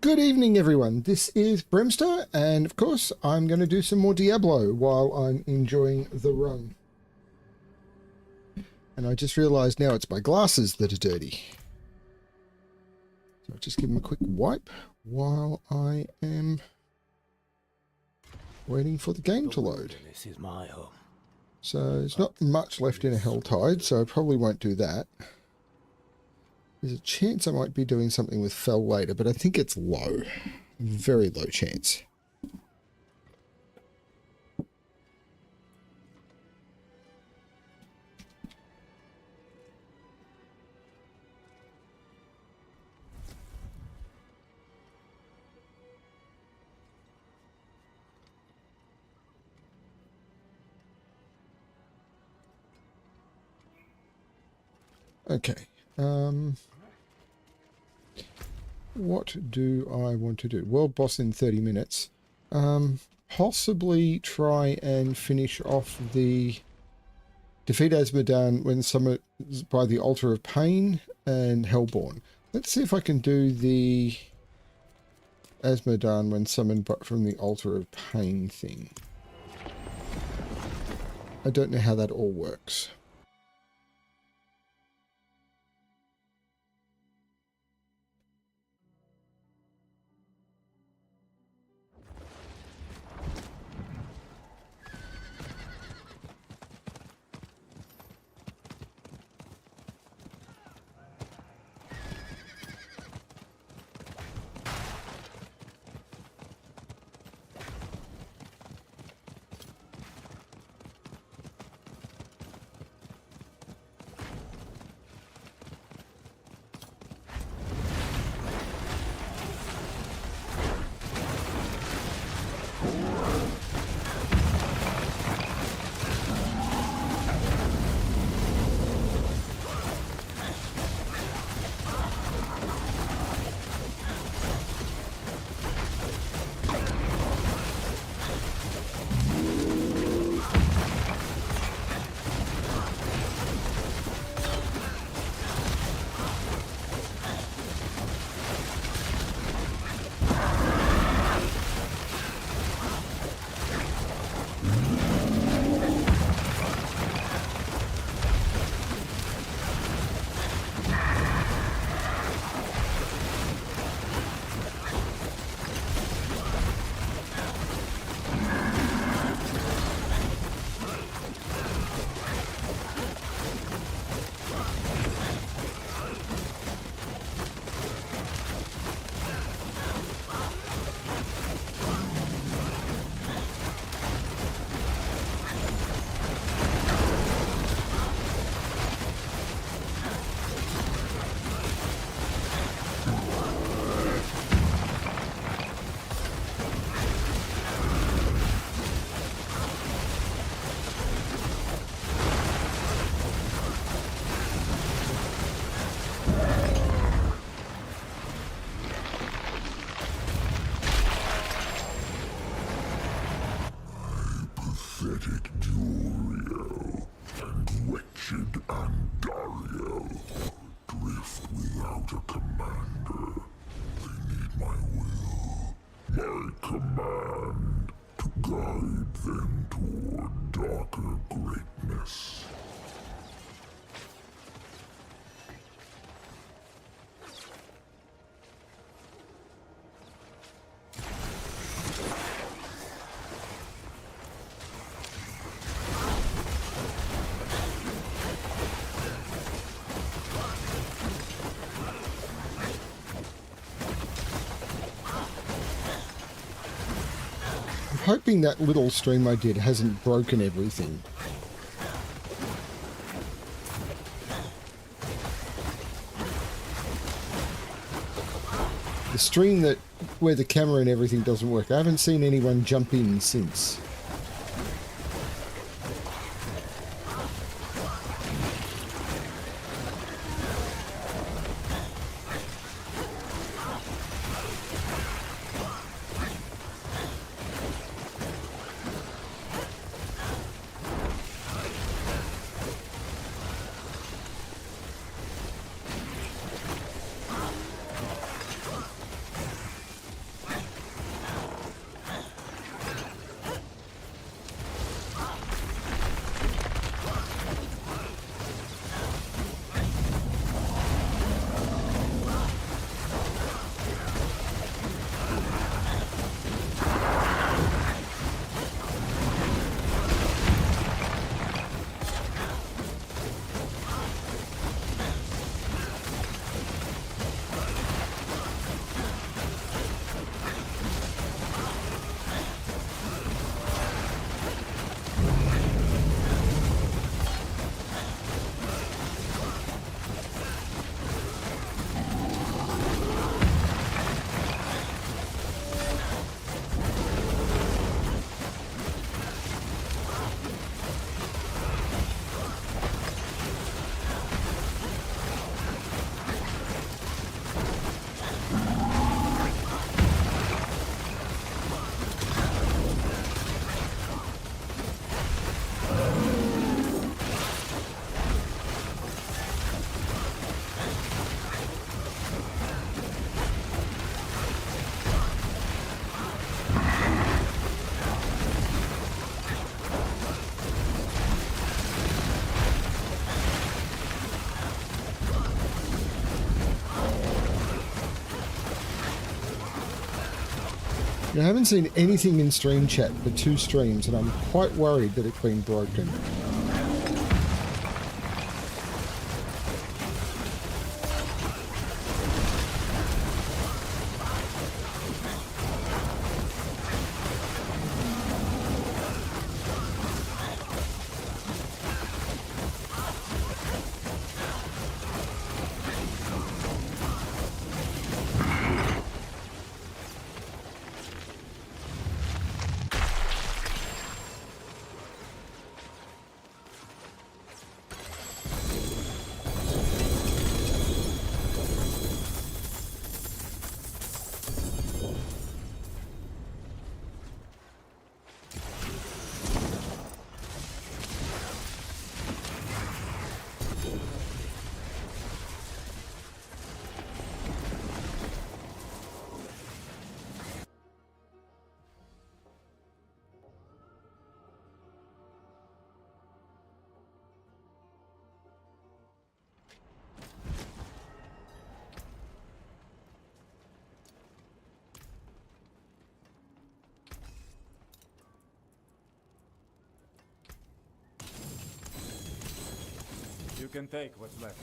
Good evening, everyone. This is Brimster, and of course, I'm going to do some more Diablo while I'm enjoying the run. And I just realised now it's my glasses that are dirty. So I'll just give them a quick wipe while I am waiting for the game to load. This is my home. So there's not much left in a Helltide, so I probably won't do that. There's a chance I might be doing something with Fell later, but I think it's low. Very low chance. Okay. What do I want to do? World boss in 30 minutes. Possibly try and finish off the defeat Asmodan when summoned by the Altar of Pain and Hellborn. Let's see if I can do the Asmodan when summoned from the Altar of Pain thing. I don't know how that all works. Pathetic Duriel and wretched Andariel drift without a commander. They need my will, my command, to guide them toward darker greatness. Hoping that little stream I did hasn't broken everything. The stream where the camera and everything doesn't work, I haven't seen anyone jump in since. I haven't seen anything in stream chat for 2 streams, and I'm quite worried that it's been broken. You can take what's left.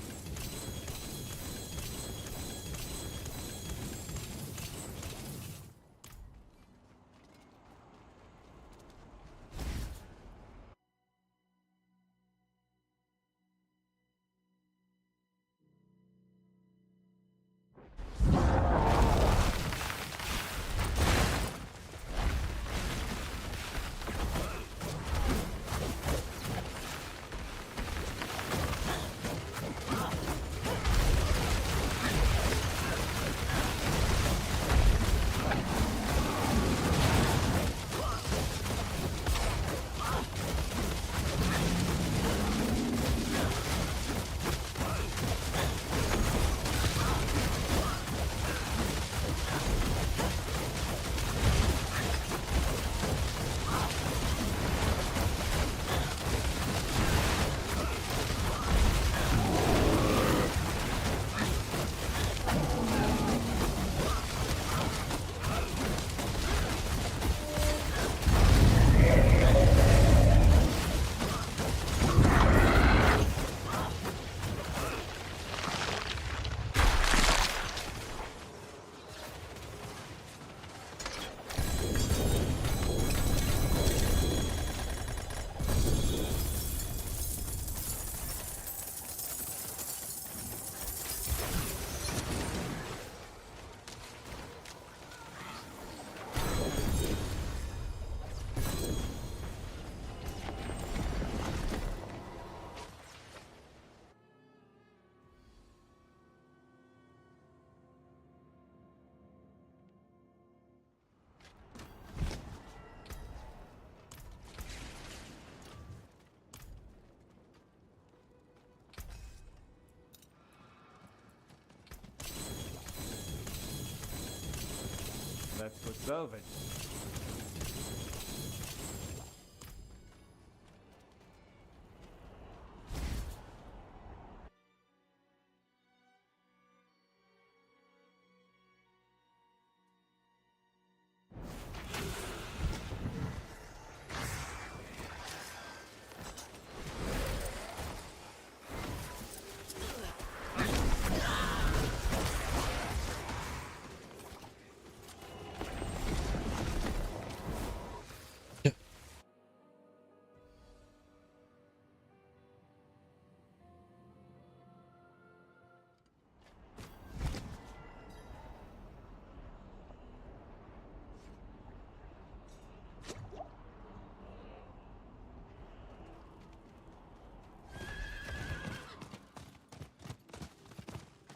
Let's go salvage.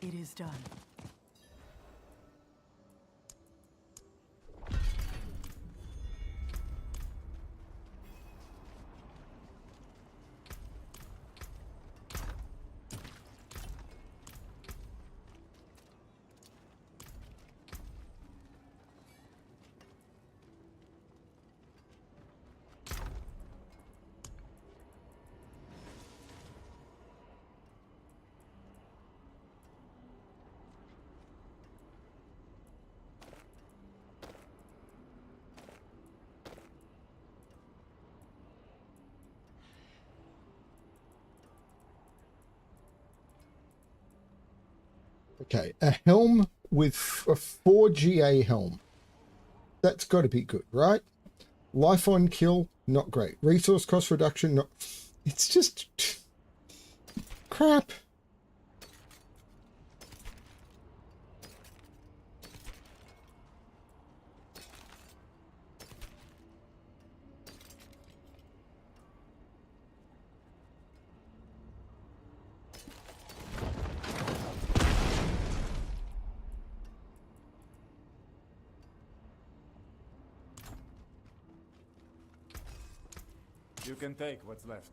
It is done. Okay, a helm with a 4GA helm. That's got to be good, right? Life on kill, not great. Resource cost reduction, not... It's just... crap. You can take what's left.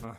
Huh.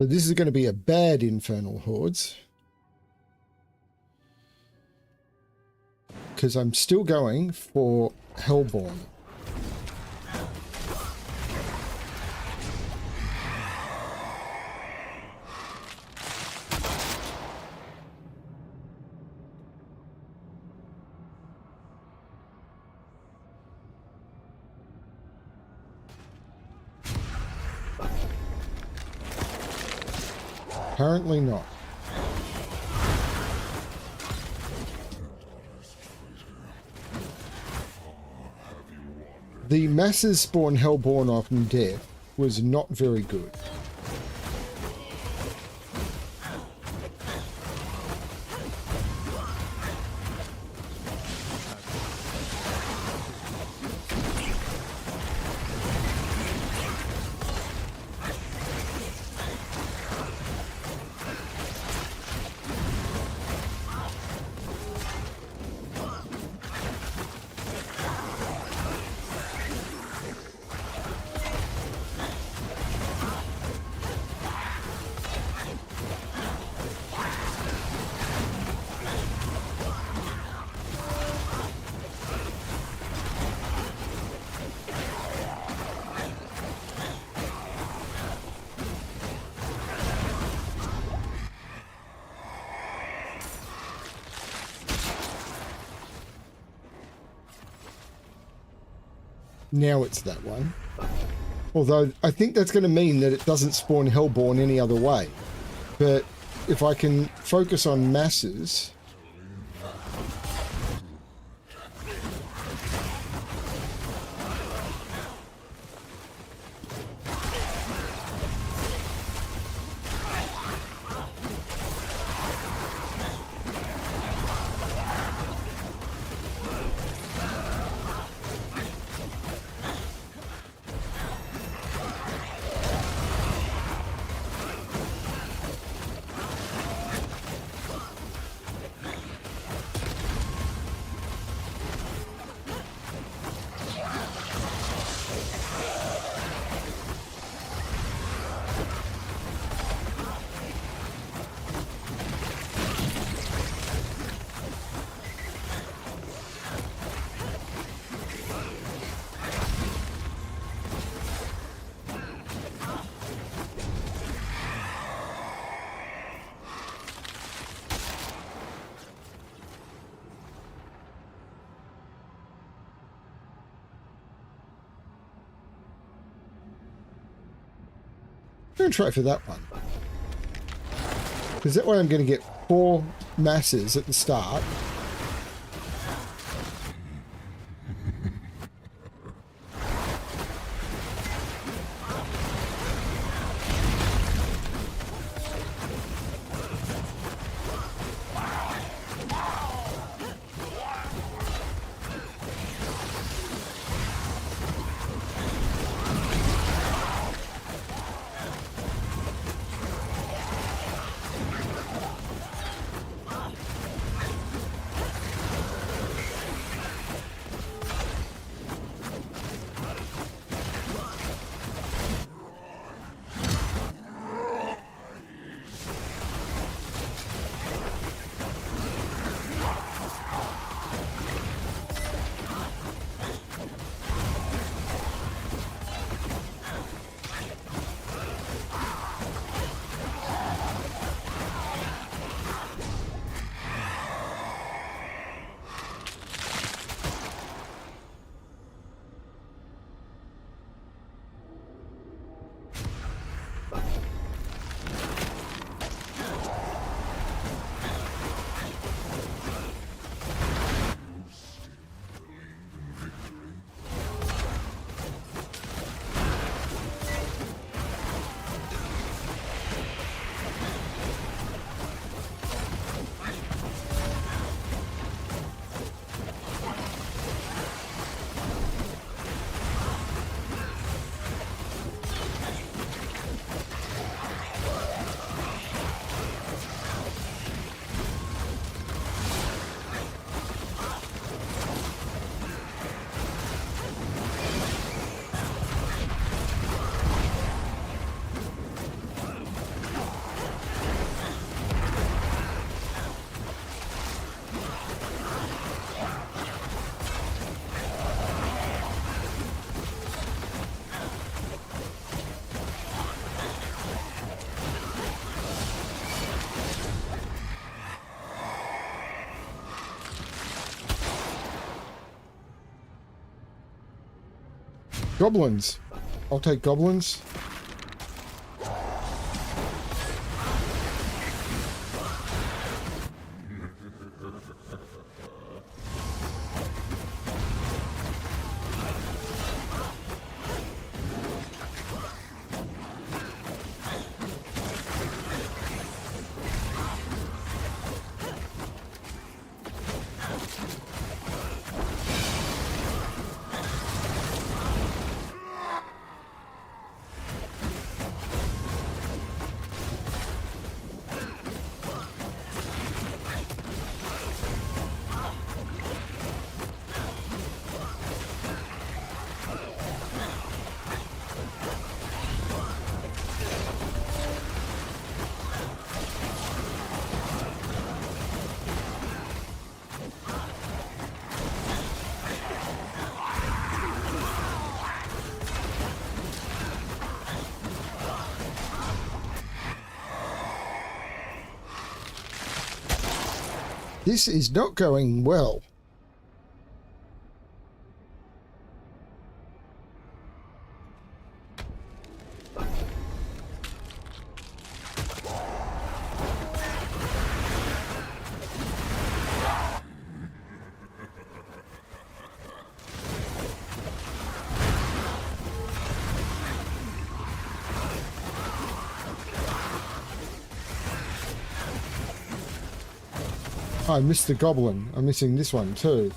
So this is going to be a bad Infernal Hordes. Because I'm still going for Hellborn. Apparently not. The masses spawn Hellborn on death was not very good. Now it's that one. Although I think that's going to mean that it doesn't spawn Hellborn any other way. But if I can focus on masses... going to try for that one. Because that way I'm going to get 4 masses at the start. Goblins. I'll take goblins. This is not going well. I missed the goblin. I'm missing this one too.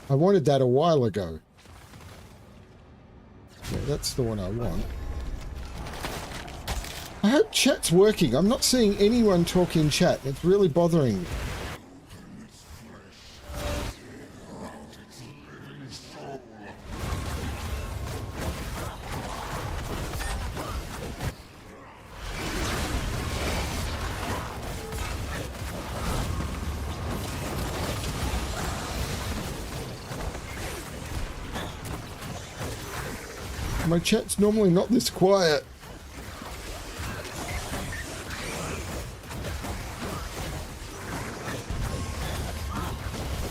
I wanted that a while ago. Yeah, that's the one I want. I hope chat's working. I'm not seeing anyone talk in chat. It's really bothering me. My chat's normally not this quiet.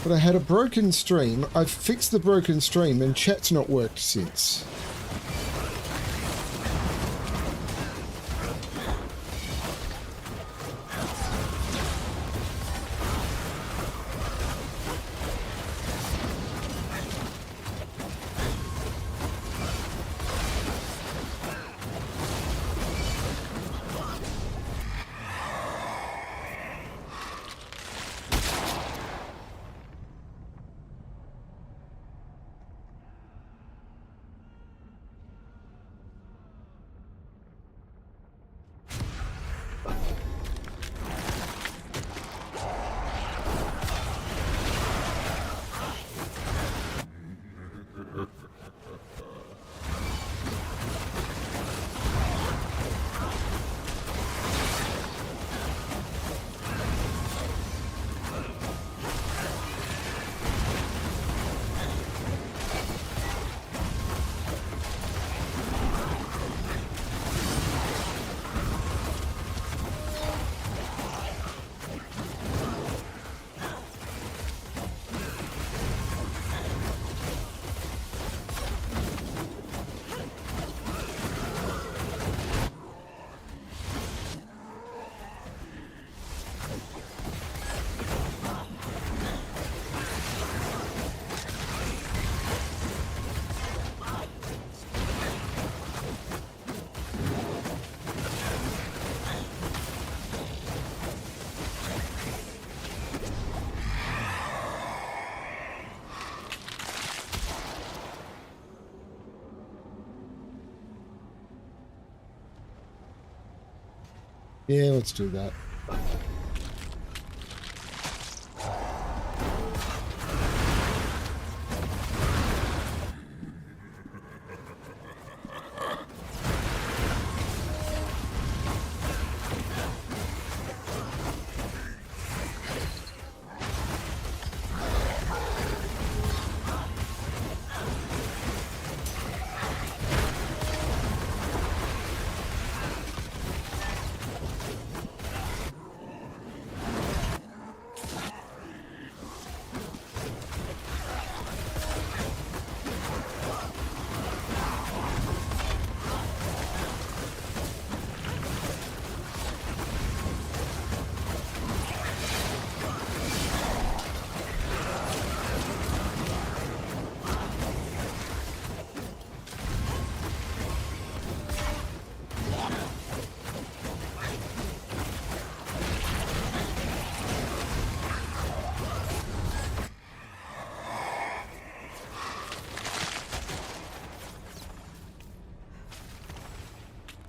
But I had a broken stream. I've fixed the broken stream and chat's not worked since. Yeah, let's do that.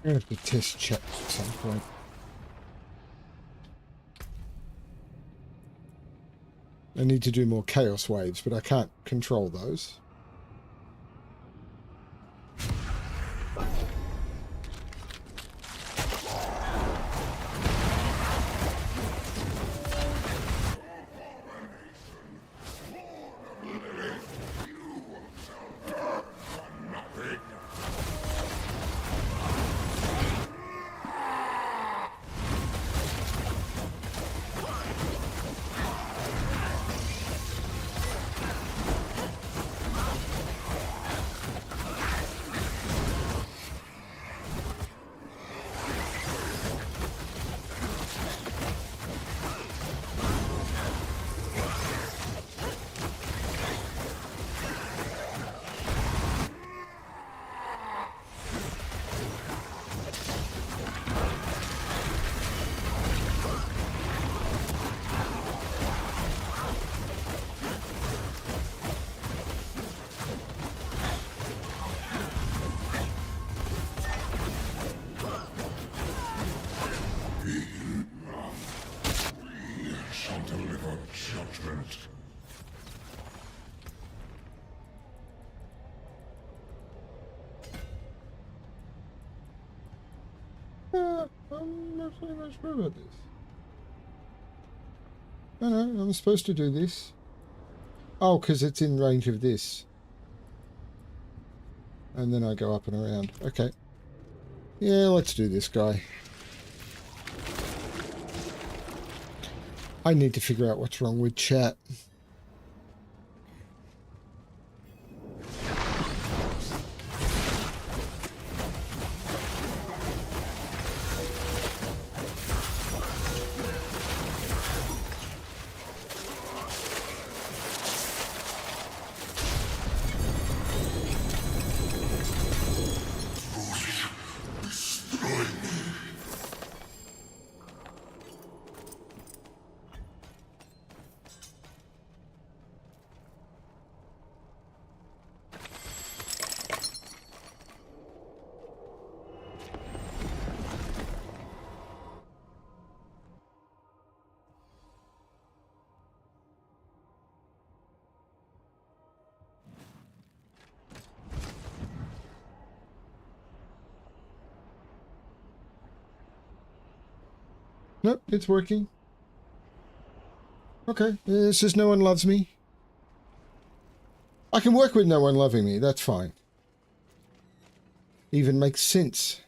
I'm going to have to test chat at some point. I need to do more chaos waves, but I can't control those. I'm not really not sure about this. No, no, I'm supposed to do this. Oh, because it's in range of this. And then I go up and around. Okay. Yeah, let's do this guy. I need to figure out what's wrong with chat. Nope, it's working. Okay, it's just no one loves me. I can work with no one loving me, that's fine. Even makes sense.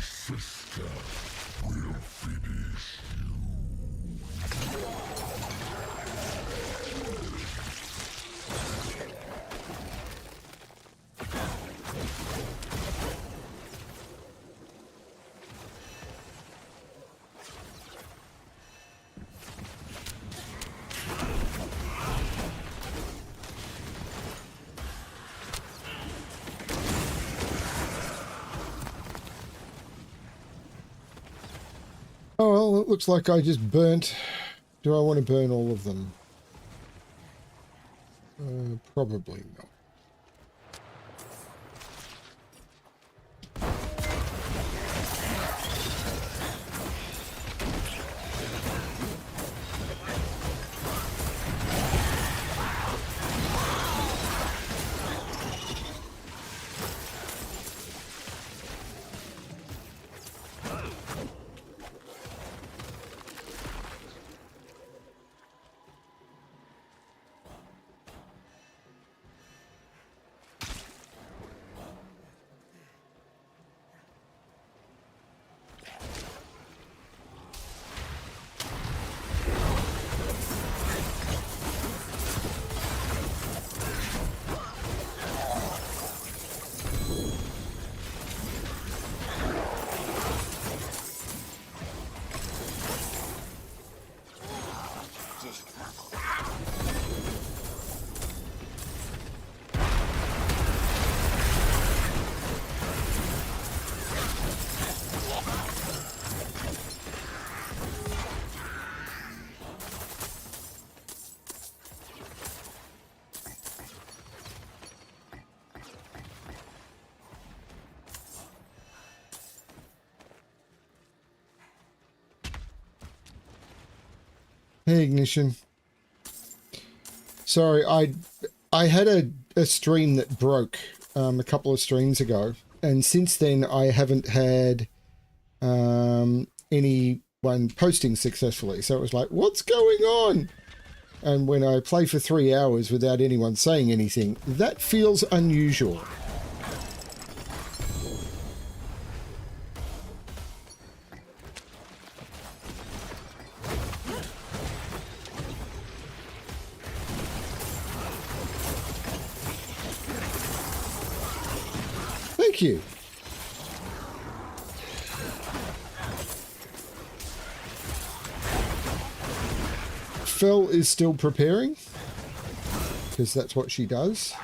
sister will finish you. Oh, well, it looks like I just burnt. Do I want to burn all of them? Probably not. Hey, Ignition. Sorry, I had a stream that broke a couple of streams ago, and since then I haven't had anyone posting successfully. So it was like, what's going on? And when I play for 3 hours without anyone saying anything, that feels unusual. Thank you. Phil is still preparing, because that's what she does.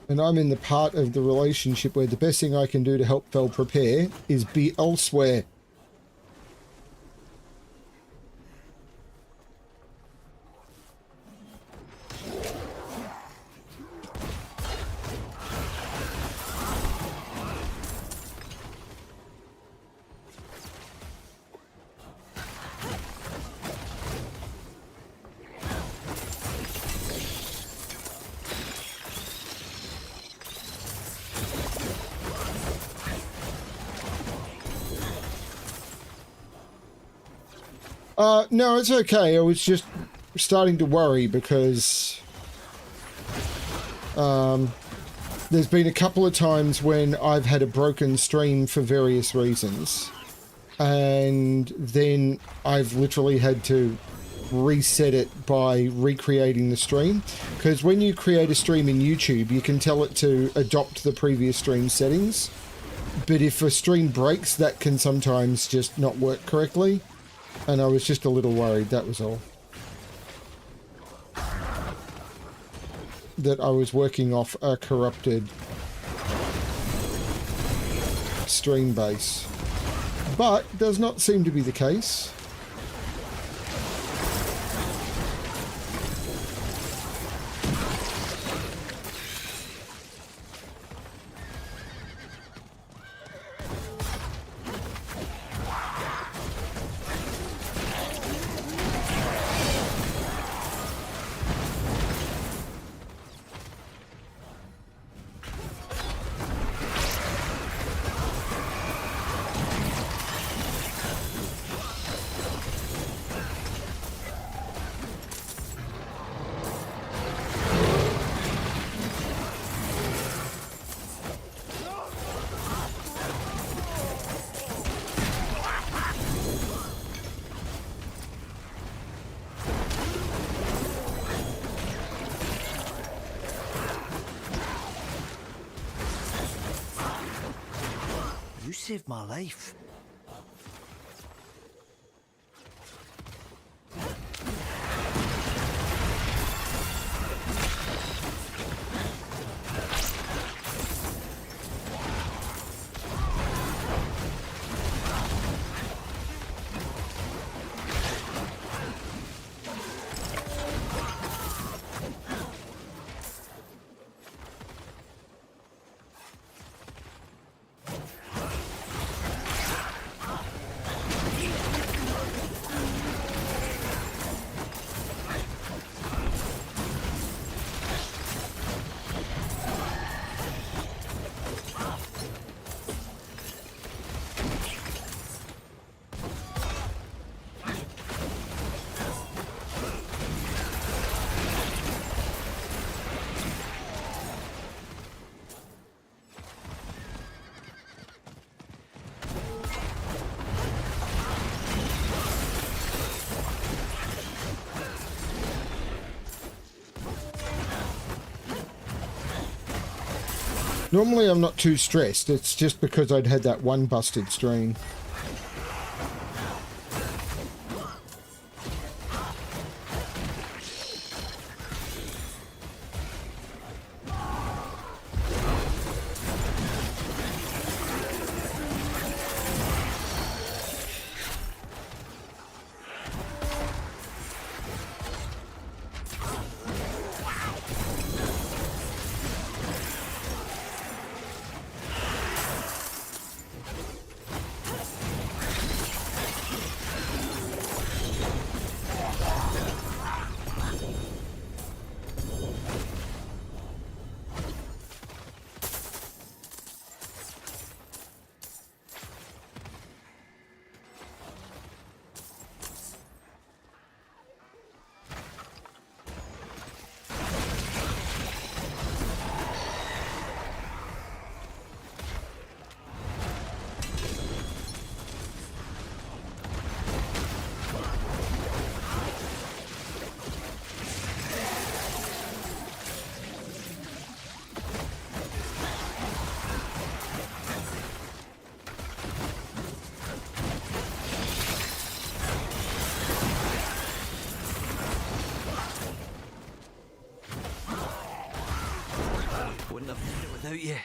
And I'm in the part of the relationship where the best thing I can do to help Fel prepare is be elsewhere. No, it's okay. I was just starting to worry because there's been a couple of times when I've had a broken stream for various reasons, and then I've literally had to reset it by recreating the stream. Because when you create a stream in YouTube, you can tell it to adopt the previous stream settings, but if a stream breaks, that can sometimes just not work correctly. And I was just a little worried, that was all. That I was working off a corrupted stream base. But does not seem to be the case. saved my life. Normally I'm not too stressed. It's just because I'd had that one busted stream. Wouldn't have made it without you.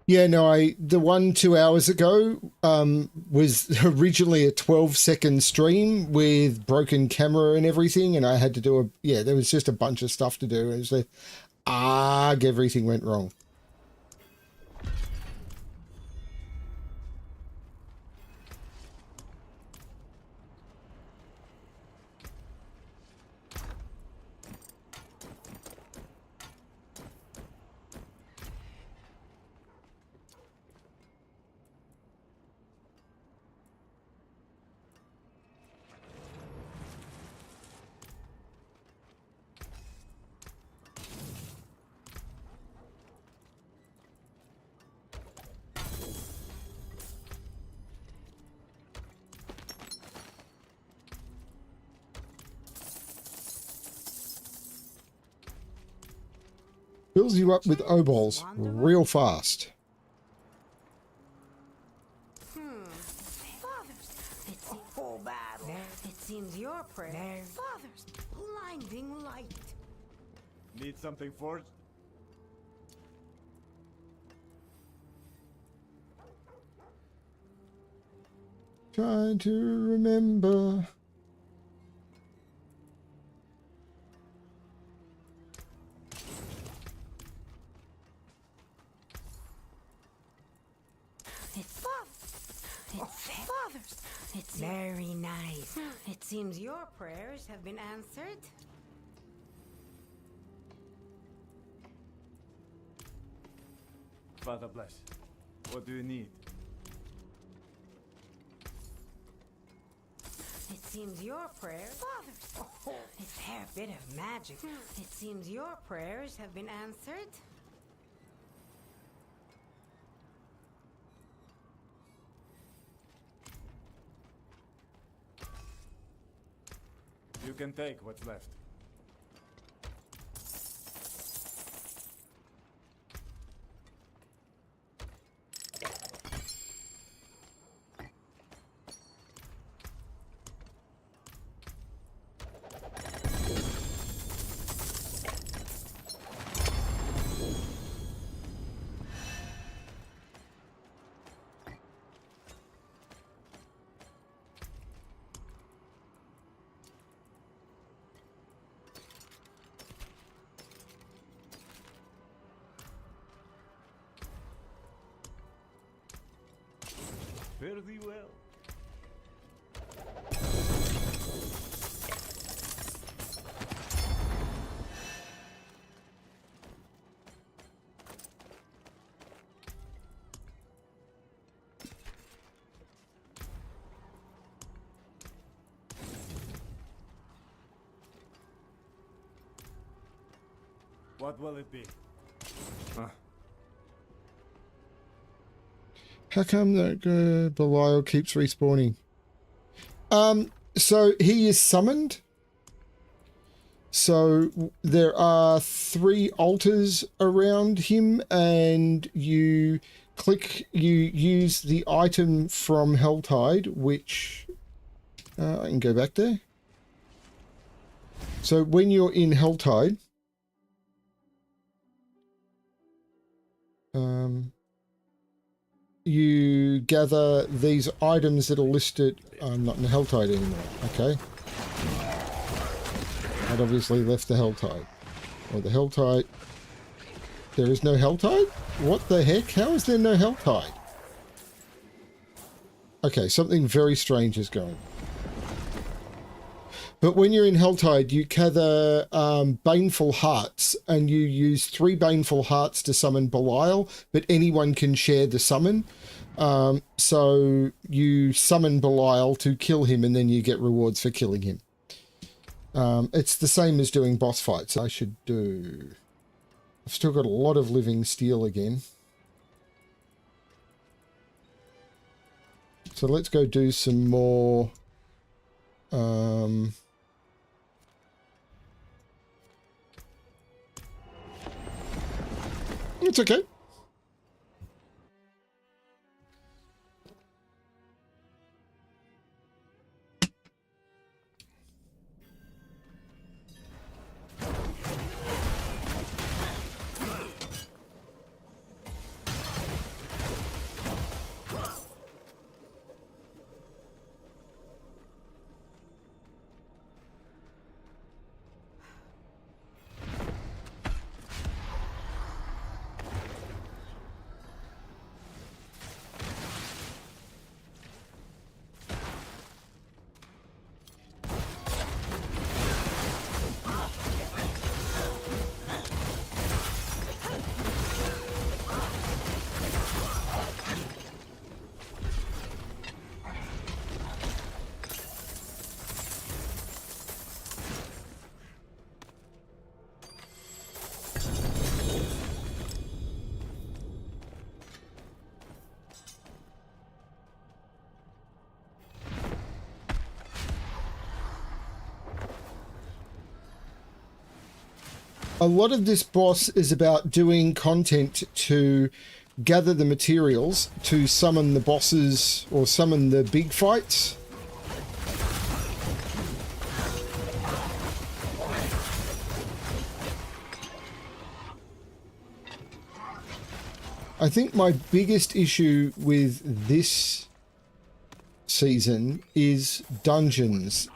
Yeah, no, the one 2 hours ago was originally a 12-second stream with broken camera and everything, and I had to do there was just a bunch of stuff to do. It was like, everything went wrong. Fills you up with O-balls real fast. Fathers, it's a full battle. It seems your prayer. Fathers, blinding light. Need something forged? Trying to remember. Fathers, it's very nice. It seems your prayers have been answered. Father bless. What do you need? It seems your prayers. Fathers, it's a fair bit of magic. It seems your prayers have been answered. You can take what's left. Fare thee well. What will it be? How come that Belial keeps respawning? So he is summoned. So there are 3 altars around him, and you use the item from Helltide, which I can go back there. So when you're in Helltide, you gather these items that are listed. I'm not in the Helltide anymore. Okay. I'd obviously left the Helltide. Or the Helltide. There is no Helltide? What the heck? How is there no Helltide? Okay, something very strange is going on. But when you're in Helltide, you gather Baneful Hearts, and you use 3 Baneful Hearts to summon Belial, but anyone can share the summon. So you summon Belial to kill him, and then you get rewards for killing him. It's the same as doing boss fights. I should do... I've still got a lot of living steel again. So let's go do some more... It's okay. A lot of this boss is about doing content to gather the materials to summon the bosses or summon the big fights. I think my biggest issue with this season is dungeons.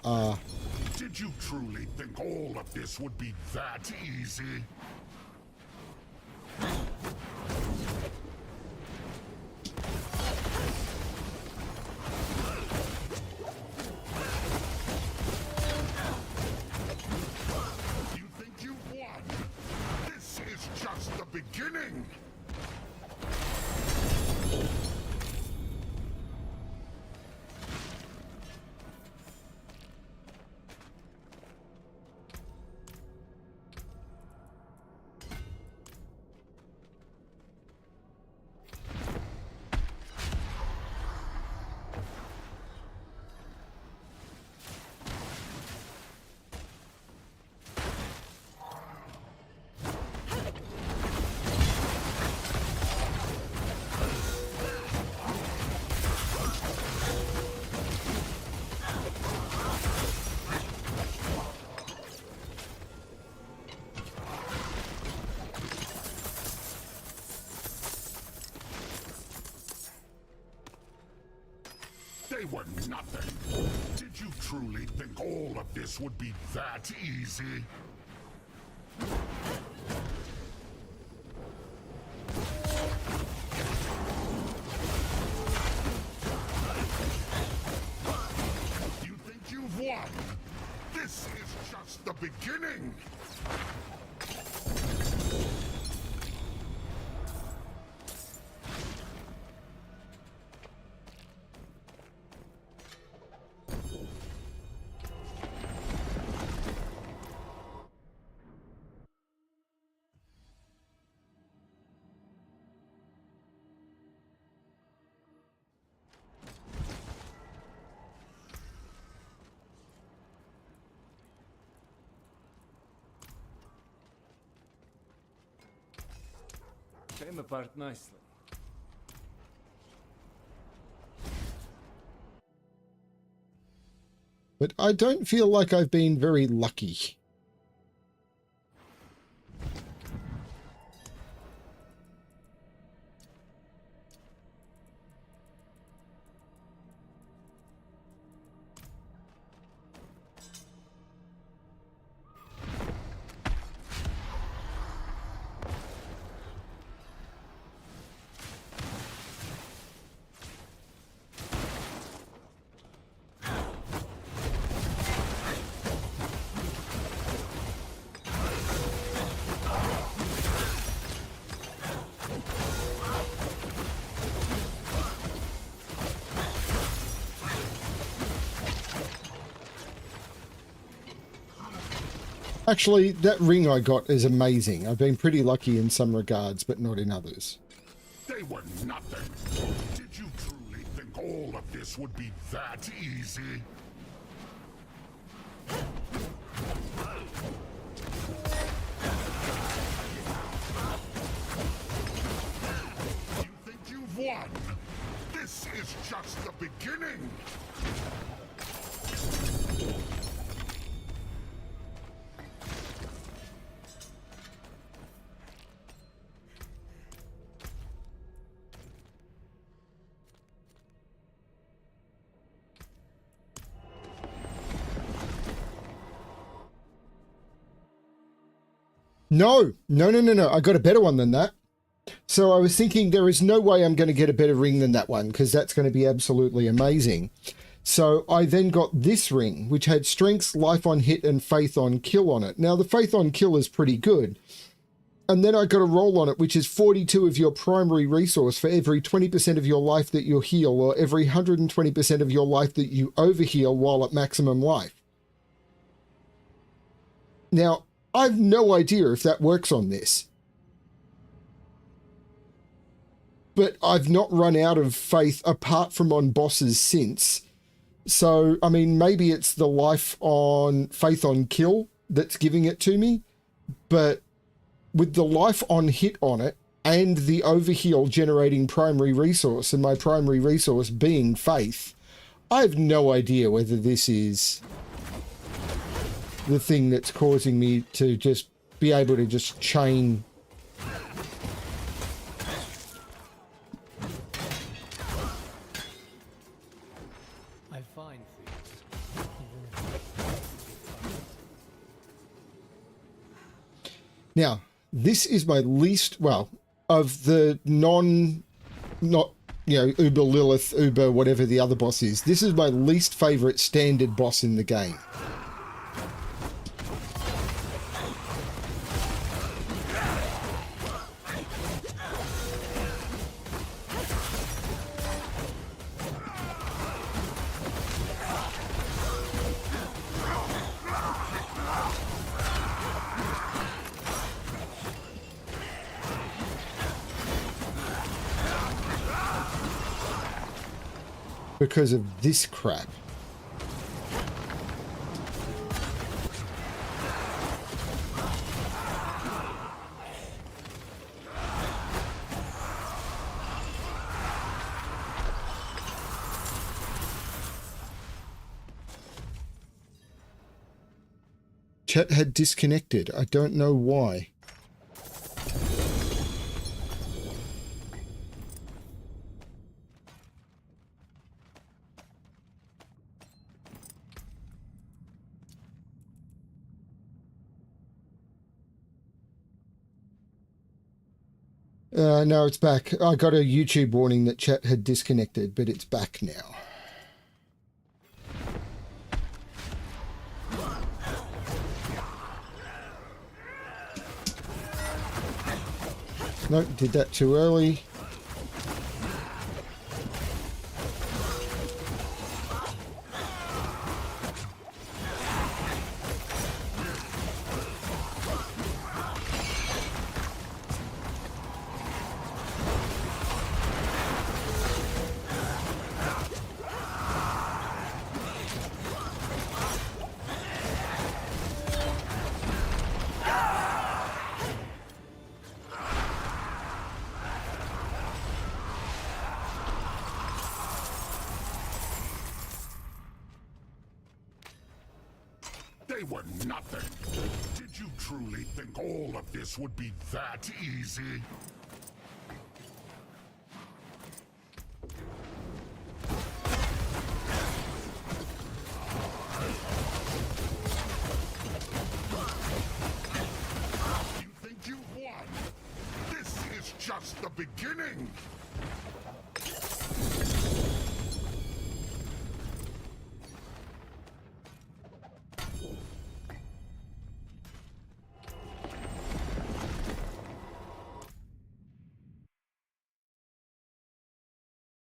Did you truly think all of this would be that easy? beginning. They were nothing. Did you truly think all of this would be that easy? You think you've won? This is just the beginning. Came apart nicely. But I don't feel like I've been very lucky. Actually, that ring I got is amazing. I've been pretty lucky in some regards, but not in others. They were nothing. Did you truly think all of this would be that easy? You think you've won? This is just the beginning. No. I got a better one than that. So I was thinking there is no way I'm going to get a better ring than that one because that's going to be absolutely amazing. So I then got this ring, which had strength, life on hit, and faith on kill on it. Now, the faith on kill is pretty good. And then I got a roll on it, which is 42 of your primary resource for every 20% of your life that you heal, or every 120% of your life that you overheal while at maximum life. Now, I've no idea if that works on this. But I've not run out of faith apart from on bosses since. So, I mean, maybe it's the life on faith on kill that's giving it to me. But with the life on hit on it and the overheal generating primary resource and my primary resource being faith, I have no idea whether this is the thing that's causing me to just be able to just chain. I find Now, this is my least, well, of the not, Uber Lilith, Uber, whatever the other boss is, this is my least favorite standard boss in the game. because of this crap. Chat had disconnected. I don't know why. No, it's back. I got a YouTube warning that chat had disconnected, but it's back now. No, did that too early. They were nothing. Did you truly think all of this would be that easy? You think you've won? This is just the beginning.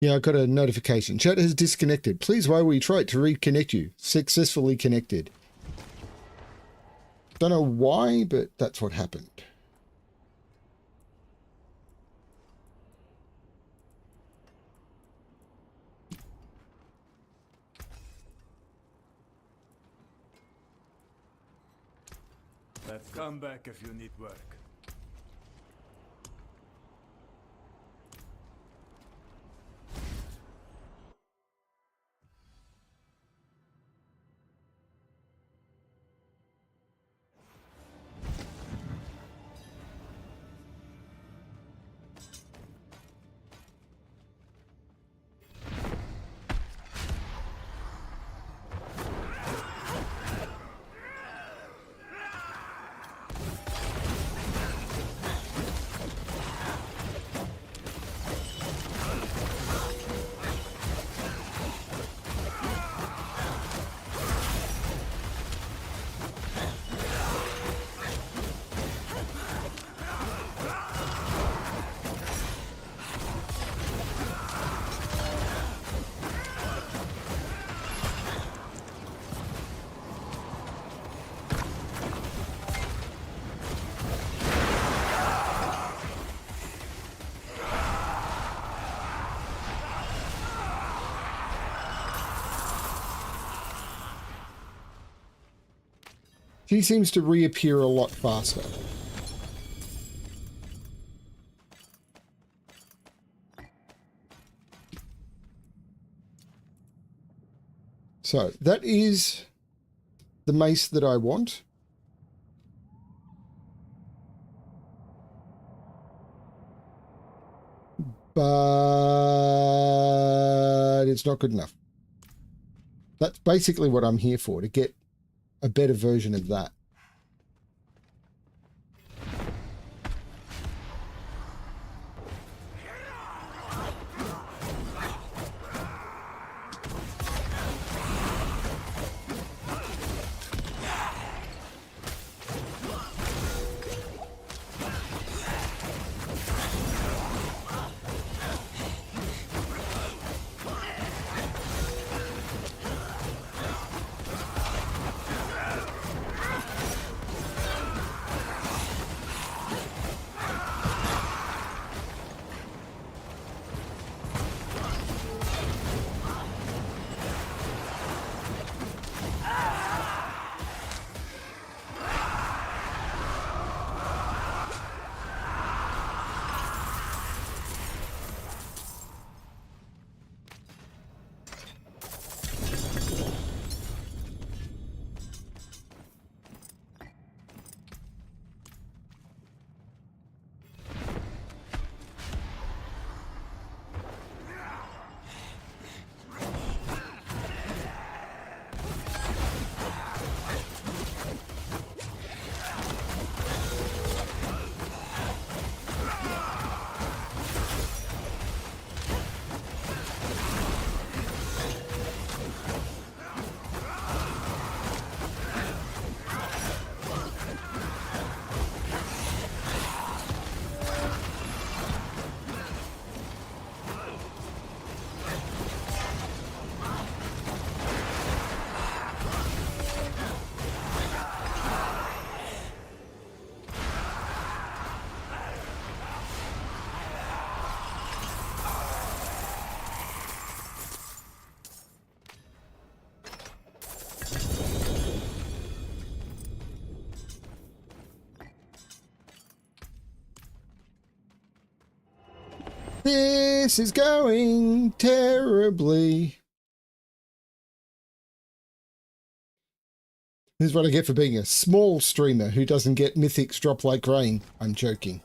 Yeah, I got a notification. Chat has disconnected. Please, while we try to reconnect you. Successfully connected. Don't know why, but that's what happened. Let's come back if you need work. He seems to reappear a lot faster. So that is the mace that I want. But it's not good enough. That's basically what I'm here for, to get a better version of that. This is going terribly. This is what I get for being a small streamer who doesn't get mythics drop like rain. I'm joking.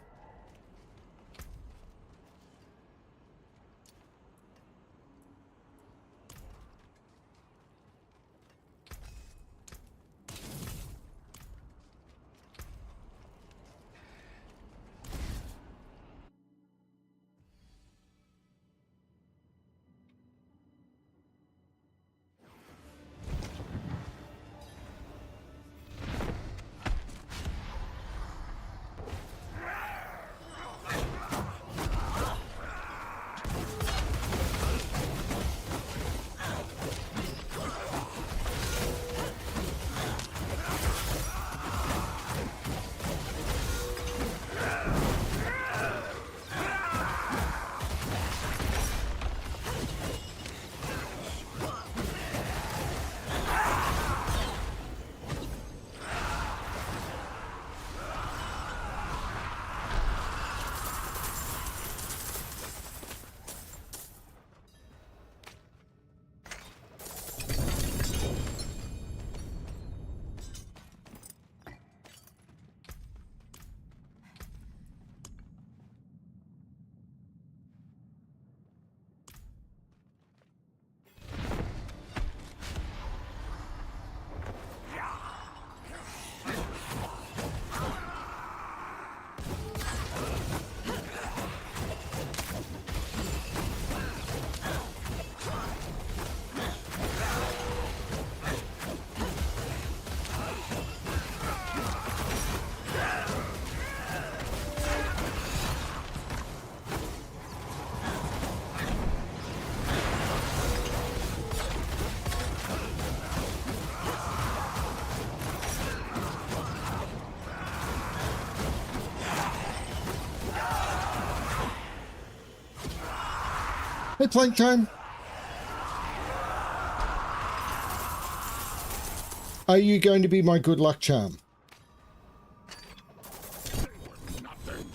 Hey, Plank Time. Are you going to be my good luck charm? They were nothing.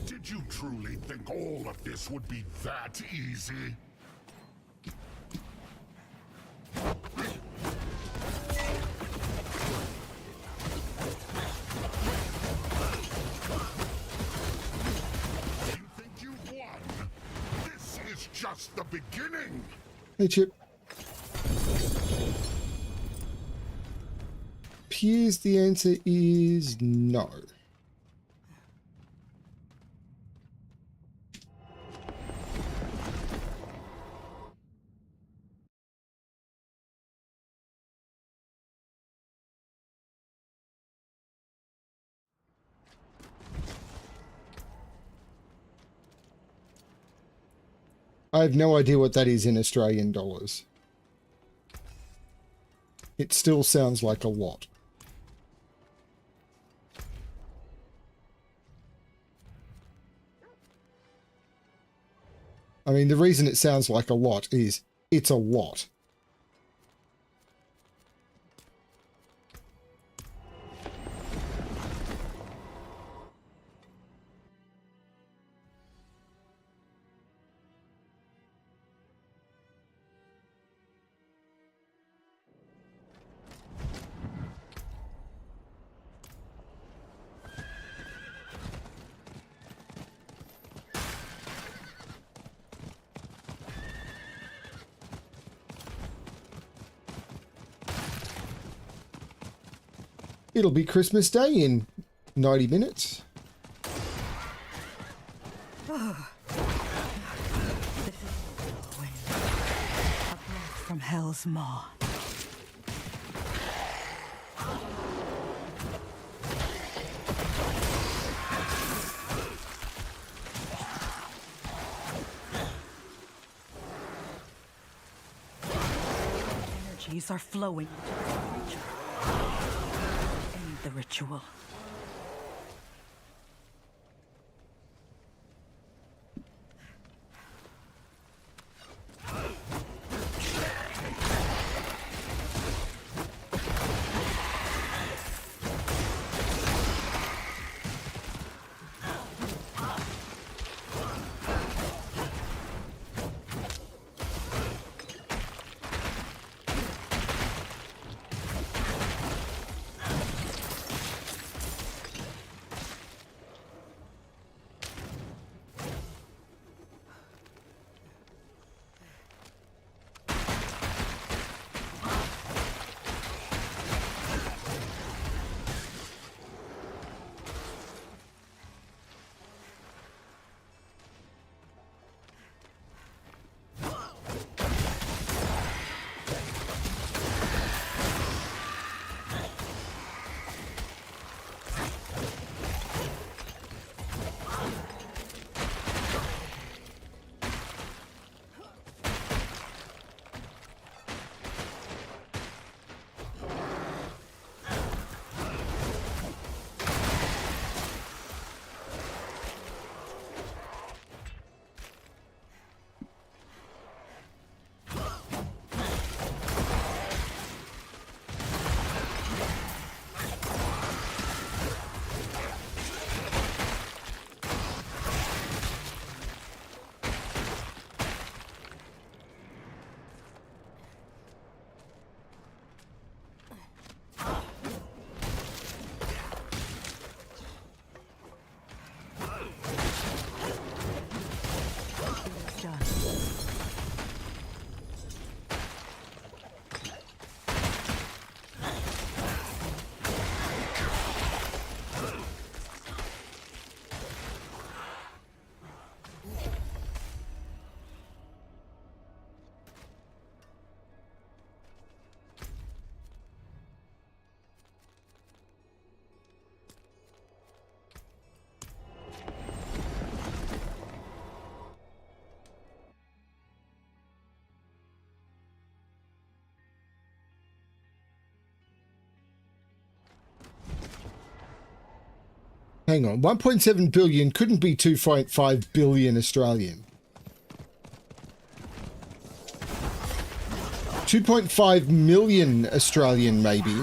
Did you truly think all of this would be that easy? You think you've won? This is just the beginning. Hey, Chip. Appears the answer is no. I have no idea what that is in Australian dollars. It still sounds like a lot. I mean, the reason it sounds like a lot is it's a lot. It'll be Christmas Day in 90 minutes. From Hell's Maw. Energies are flowing into this creature. End the ritual. Hang on, 1.7 billion couldn't be 2.5 billion Australian. 2.5 million Australian, maybe.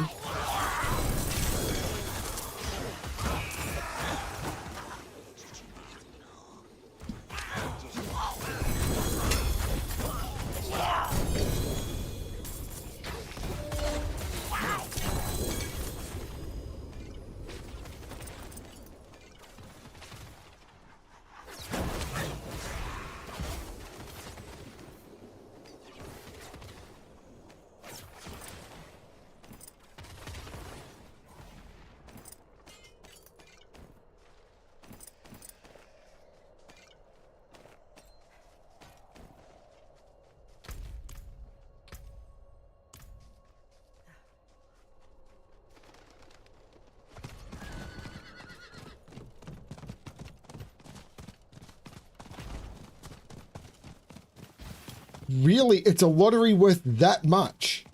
Really? It's a lottery worth that much?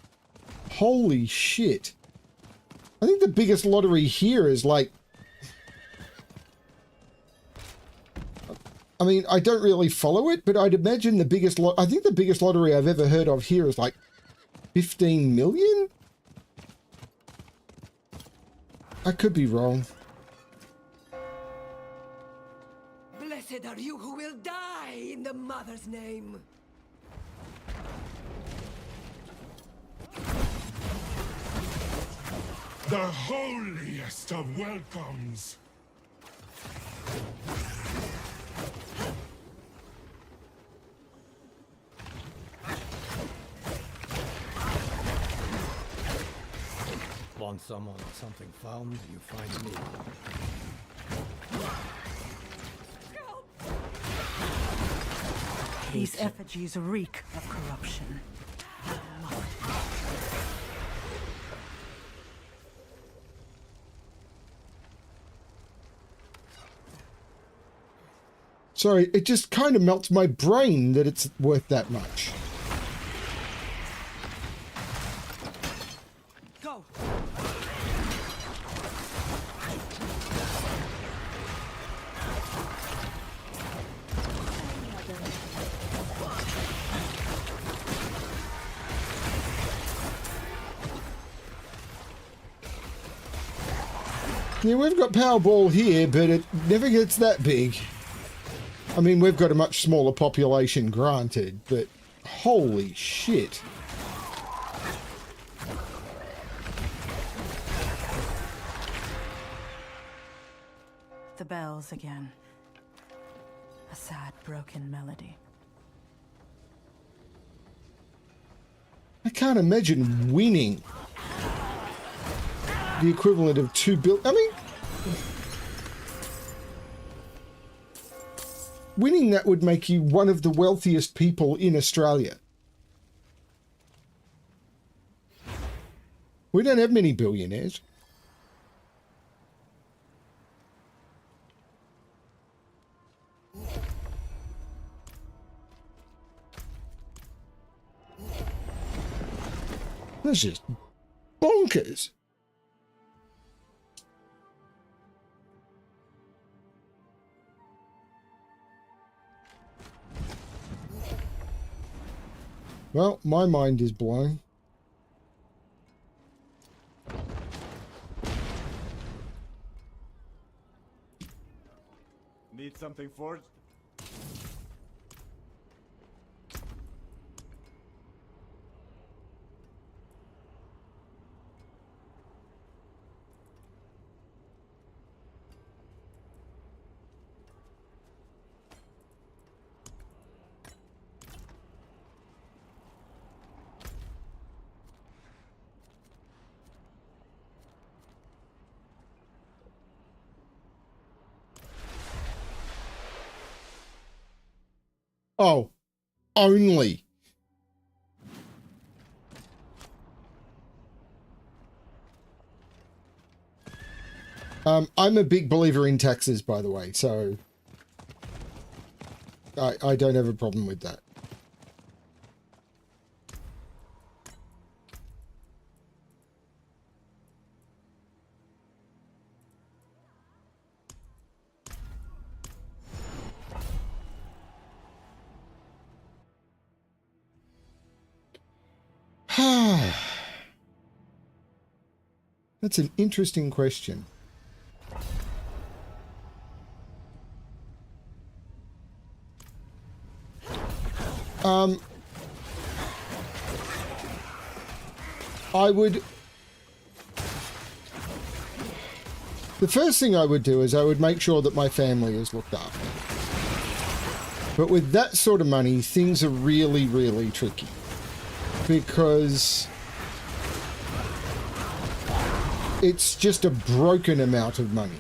Holy shit. I think the biggest lottery here is like... I mean, I don't really follow it, but I'd imagine the biggest I think the biggest lottery I've ever heard of here is like 15 million? I could be wrong. Blessed are you who will die in the Mother's name. The holiest of welcomes. Want someone or something found, you find me. These effigies reek of corruption. Sorry, it just kind of melts my brain that it's worth that much. Go. Yeah, we've got Powerball here, but it never gets that big. I mean, we've got a much smaller population, granted, but holy shit. The bells again. A sad, broken melody. I can't imagine winning the equivalent of 2 billion. I mean, winning that would make you one of the wealthiest people in Australia. We don't have many billionaires. That's just bonkers. Well, my mind is blown. Need something forged? Oh, only. I'm a big believer in taxes, by the way, so I don't have a problem with that. That's an interesting question. I would... The first thing I would do is I would make sure that my family is looked after. But with that sort of money, things are really, really tricky. Because it's just a broken amount of money.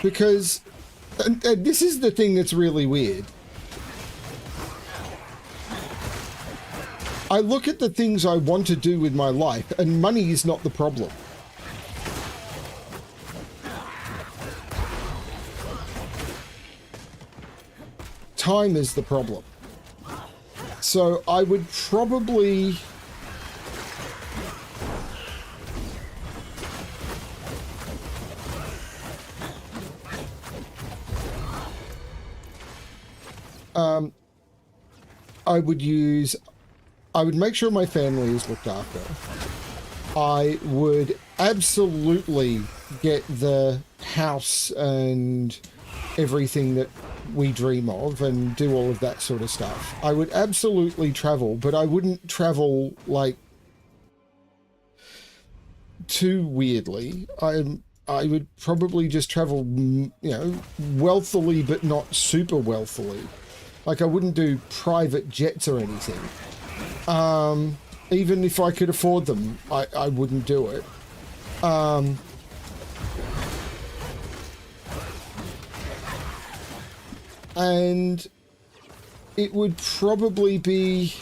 Because, and this is the thing that's really weird. I look at the things I want to do with my life, and money is not the problem. Time is the problem. So I would probably... I would make sure my family is looked after. I would absolutely get the house and everything that we dream of and do all of that sort of stuff. I would absolutely travel, but I wouldn't travel like too weirdly. I would probably just travel, you know, wealthily, but not super wealthily. Like, I wouldn't do private jets or anything. Even if I could afford them, I wouldn't do it. And it would probably be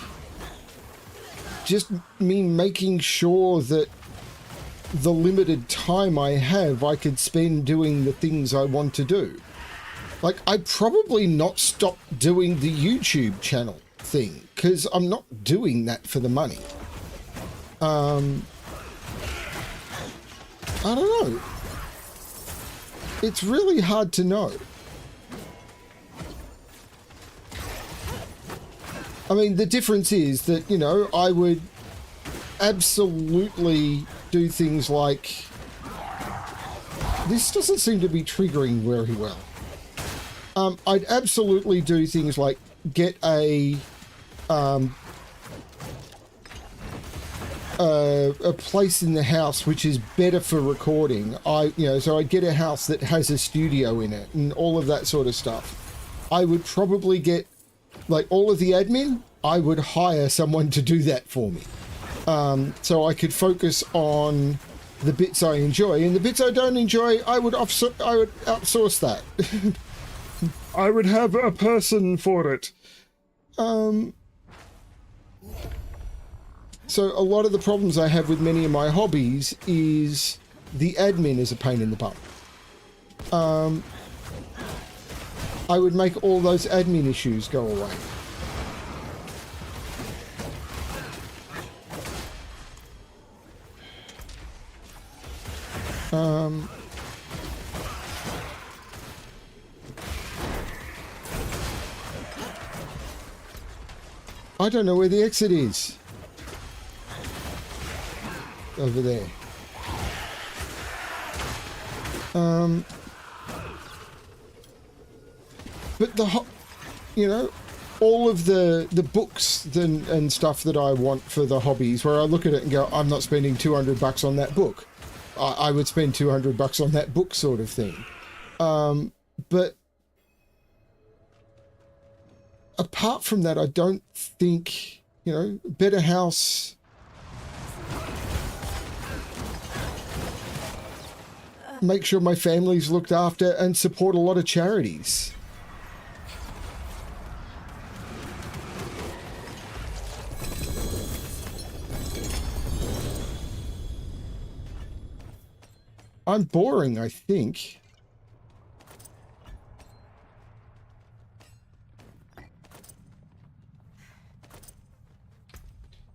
just me making sure that the limited time I have, I could spend doing the things I want to do. Like, I'd probably not stop doing the YouTube channel thing, because I'm not doing that for the money. I don't know. It's really hard to know. I mean, the difference is that, you know, I would absolutely do things like... This doesn't seem to be triggering very well. I'd absolutely do things like get a place in the house which is better for recording. So I'd get a house that has a studio in it and all of that sort of stuff. I would probably get, like, all of the admin. I would hire someone to do that for me, so I could focus on the bits I enjoy, and the bits I don't enjoy, I would outsource that. I would have a person for it. So a lot of the problems I have with many of my hobbies is the admin is a pain in the butt. I would make all those admin issues go away. I don't know where the exit is. Over there. But you know, all of the books and stuff that I want for the hobbies, where I look at it and go, I'm not spending $200 on that book. I would spend $200 on that book, sort of thing. But apart from that, I don't think, you know, better house. Make sure my family's looked after and support a lot of charities. I'm boring, I think.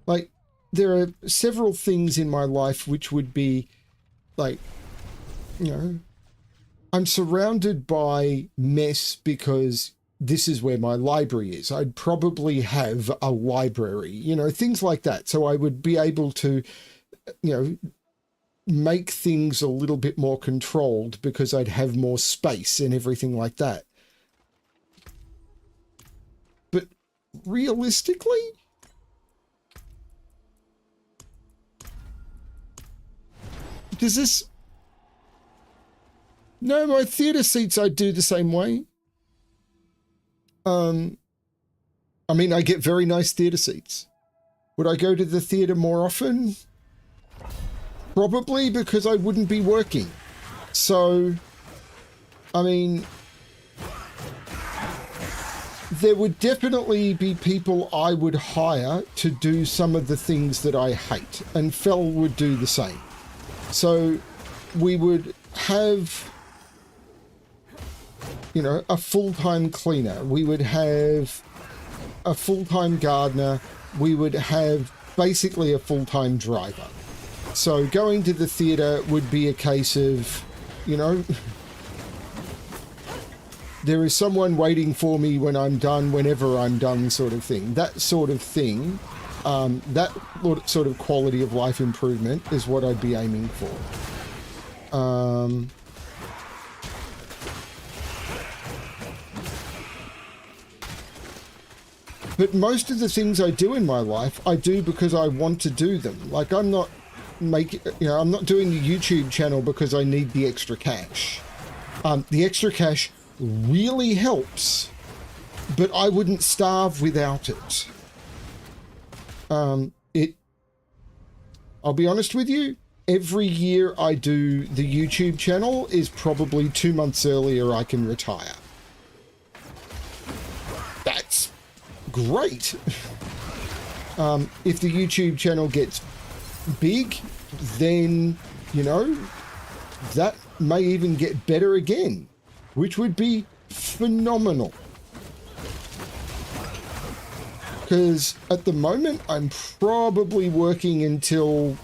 Like, there are several things in my life which would be like, you know, I'm surrounded by mess because this is where my library is. I'd probably have a library, you know, things like that. So I would be able to, you know, make things a little bit more controlled because I'd have more space and everything like that. But realistically, does this... No, my theatre seats I'd do the same way. I mean, I get very nice theatre seats. Would I go to the theatre more often? Probably, because I wouldn't be working. So, I mean, there would definitely be people I would hire to do some of the things that I hate, and Fel would do the same. So we would have, you know, a full-time cleaner. We would have a full-time gardener. We would have basically a full-time driver. So going to the theatre would be a case of, you know, there is someone waiting for me when I'm done, whenever I'm done, sort of thing. That sort of thing, that sort of quality of life improvement is what I'd be aiming for. But most of the things I do in my life, I do because I want to do them. Like, I'm not I'm not doing the YouTube channel because I need the extra cash. The extra cash really helps, but I wouldn't starve without it. I'll be honest with you, every year I do the YouTube channel is probably 2 months earlier I can retire. That's great. If the YouTube channel gets big, then, you know, that may even get better again, which would be phenomenal. Because at the moment, I'm probably working until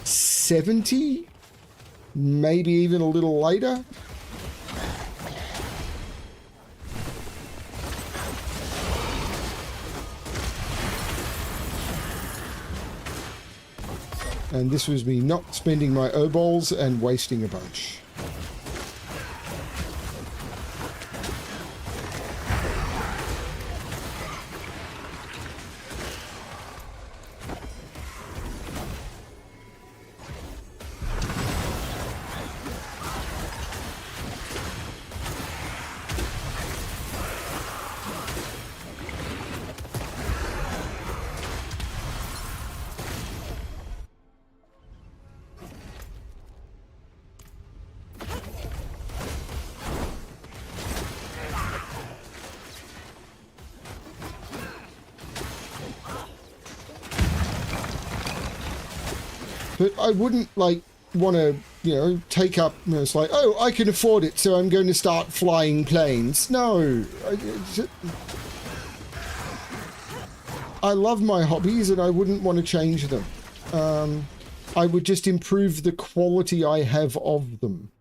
70, maybe even a little later. And this was me not spending my O-balls and wasting a bunch. But I wouldn't, like, want to, you know, take up, you know, it's like, oh, I can afford it, so I'm going to start flying planes. No. I love my hobbies and I wouldn't want to change them. I would just improve the quality I have of them.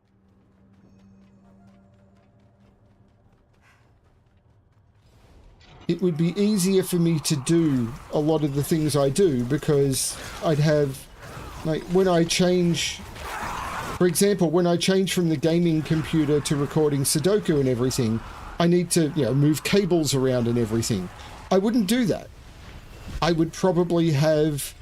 It would be easier for me to do a lot of the things I do because I'd have... Like, when I change, for example, when I change from the gaming computer to recording Sudoku and everything, I need to, you know, move cables around and everything. I wouldn't do that. I would probably have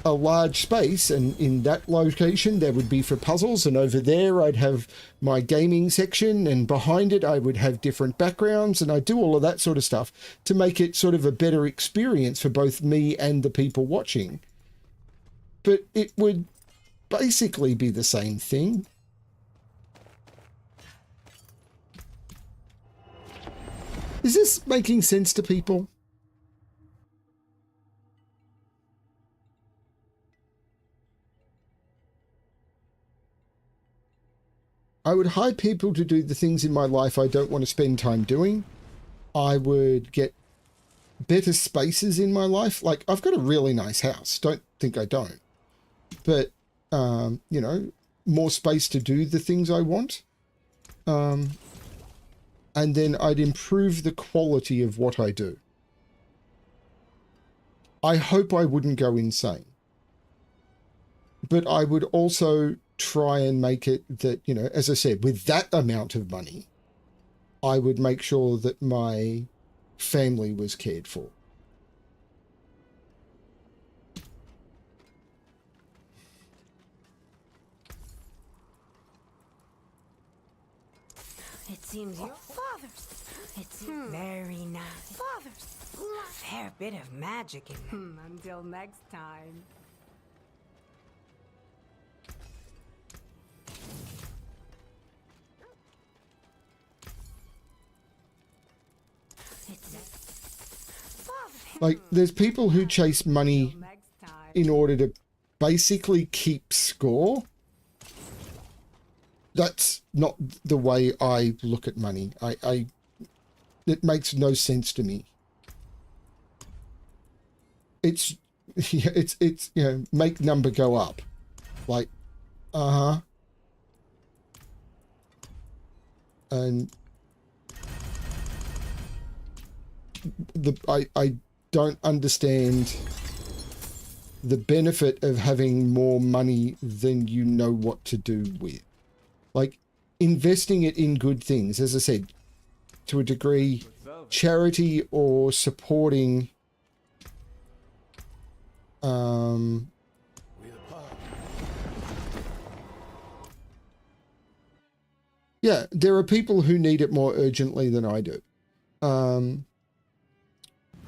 a large space, and in that location there would be for puzzles, and over there I'd have my gaming section, and behind it I would have different backgrounds, and I'd do all of that sort of stuff to make it sort of a better experience for both me and the people watching. But it would basically be the same thing. Is this making sense to people? I would hire people to do the things in my life I don't want to spend time doing. I would get better spaces in my life. Like, I've got a really nice house. Don't think I don't. But, you know, more space to do the things I want. And then I'd improve the quality of what I do. I hope I wouldn't go insane. But I would also try and make it that, you know, as I said, with that amount of money, I would make sure that my family was cared for. It seems your father's. It's very nice. Father's. Fair bit of magic in them. Until next time. Like, there's people who chase money in order to basically keep score. That's not the way I look at money. It makes no sense to me. It's you know, make number go up. Like, and I don't understand the benefit of having more money than you know what to do with. Like, investing it in good things, as I said, to a degree, charity or supporting yeah, there are people who need it more urgently than I do.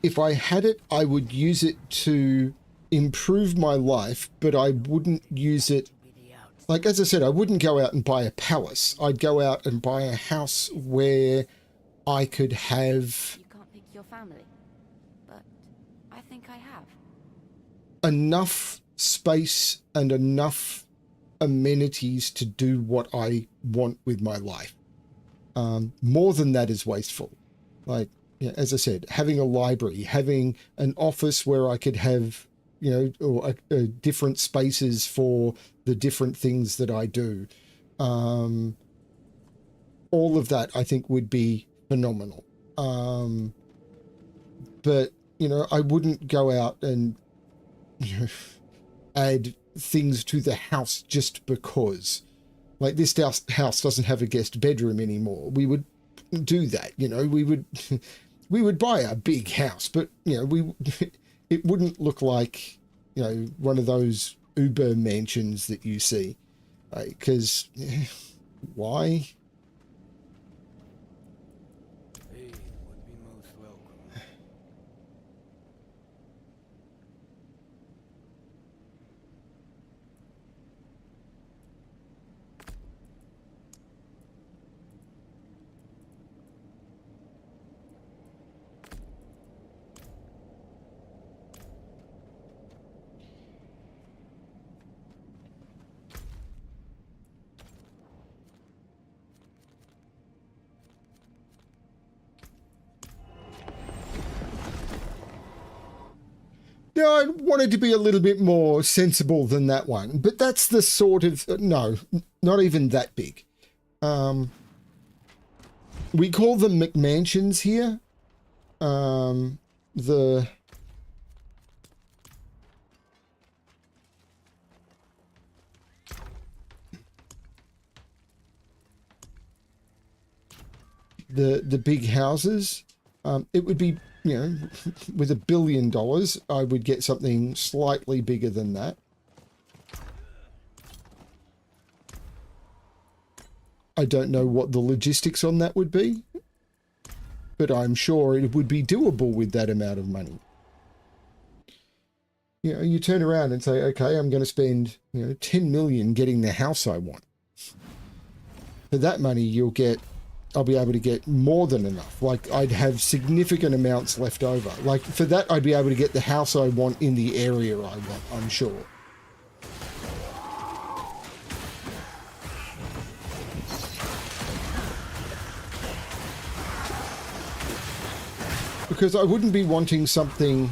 If I had it, I would use it to improve my life, but I wouldn't use it. Like, as I said, I wouldn't go out and buy a palace. I'd go out and buy a house where I could have... You can't pick your family, but I think I have. Enough space and enough amenities to do what I want with my life. More than that is wasteful. Like, yeah, as I said, having a library, having an office where I could have, you know, or different spaces for the different things that I do. All of that, I think, would be phenomenal. But, you know, I wouldn't go out and, you know, add things to the house just because. Like, this house doesn't have a guest bedroom anymore. We would do that, you know, we would buy a big house, but, you know, it wouldn't look like, you know, one of those Uber mansions that you see, because why? They would be most welcome. No, I wanted to be a little bit more sensible than that one, but that's the sort of, no, not even that big. We call them McMansions here. The big houses. It would be, you know, with $1 billion, I would get something slightly bigger than that. I don't know what the logistics on that would be, but I'm sure it would be doable with that amount of money. You know, you turn around and say, okay, I'm going to spend, you know, 10 million getting the house I want. For that money, I'll be able to get more than enough. Like, I'd have significant amounts left over. Like, for that, I'd be able to get the house I want in the area I want, I'm sure. Because I wouldn't be wanting something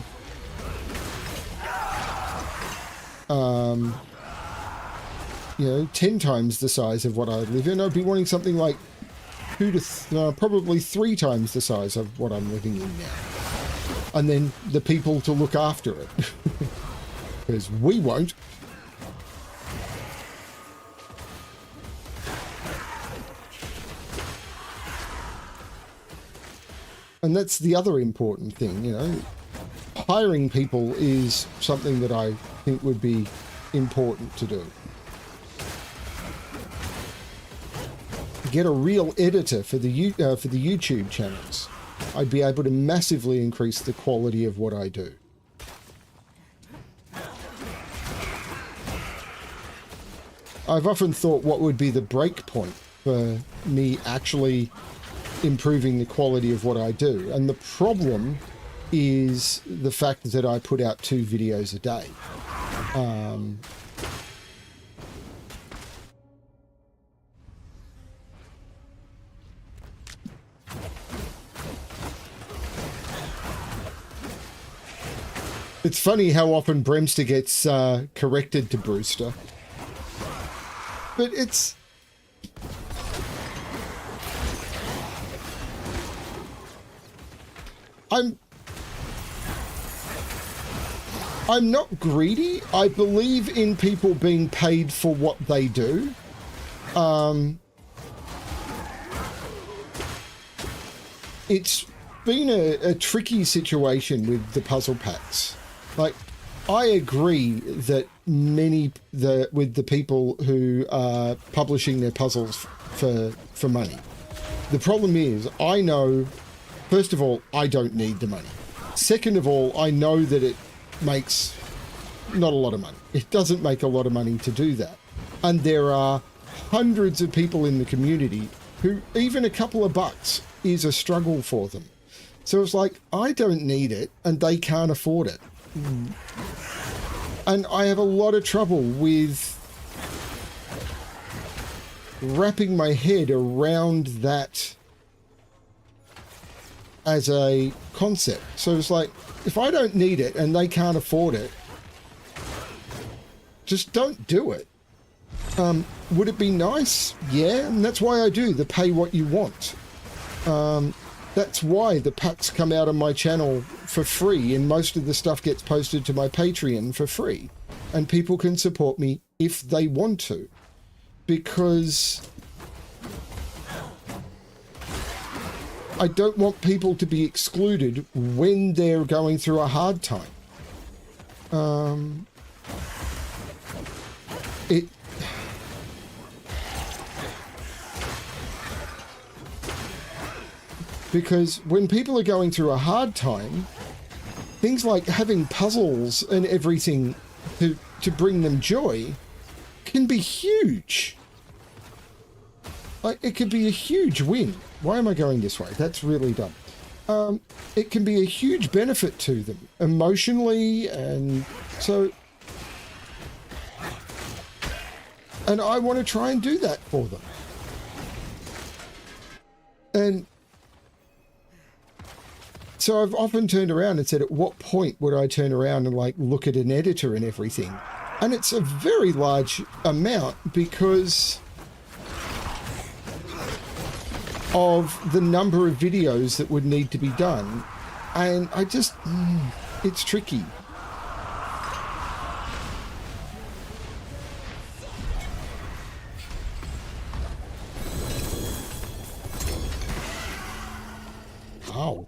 you know, 10 times the size of what I live in. I'd be wanting something like probably 3 times the size of what I'm living in now. And then the people to look after it. Because we won't. And that's the other important thing, you know. Hiring people is something that I think would be important to do. Get a real editor for the YouTube channels. I'd be able to massively increase the quality of what I do. I've often thought what would be the break point for me actually improving the quality of what I do. And the problem is the fact that I put out 2 videos a day. It's funny how often Bremster gets corrected to Brewster. But it's... I'm not greedy. I believe in people being paid for what they do. It's been a tricky situation with the puzzle packs. Like, I agree that with the people who are publishing their puzzles for money. The problem is, I know, first of all, I don't need the money. Second of all, I know that it makes not a lot of money. It doesn't make a lot of money to do that. And there are hundreds of people in the community who even a couple of bucks is a struggle for them. So it's like, I don't need it and they can't afford it. And I have a lot of trouble with wrapping my head around that as a concept. So it's like, if I don't need it and they can't afford it, just don't do it. Would it be nice? Yeah, and that's why I do the pay what you want. That's why the packs come out on my channel for free, and most of the stuff gets posted to my Patreon for free. And people can support me if they want to. Because I don't want people to be excluded when they're going through a hard time. Because when people are going through a hard time, things like having puzzles and everything to bring them joy can be huge. Like, it could be a huge win. Why am I going this way? That's really dumb. It can be a huge benefit to them emotionally, and so... And I want to try and do that for them. And so I've often turned around and said, at what point would I turn around and, like, look at an editor and everything? And it's a very large amount because of the number of videos that would need to be done. And I just... it's tricky. Ow.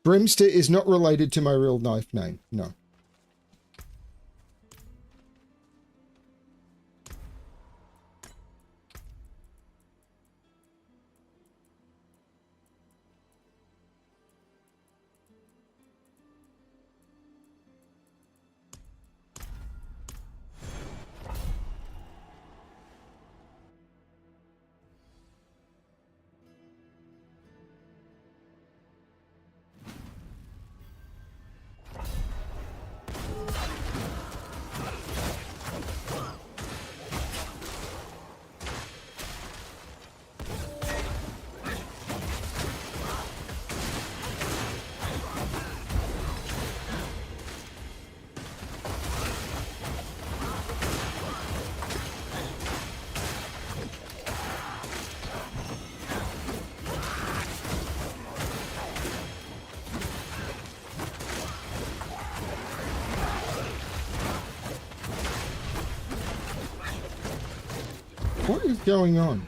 Brimster is not related to my real life name, no. What is going on?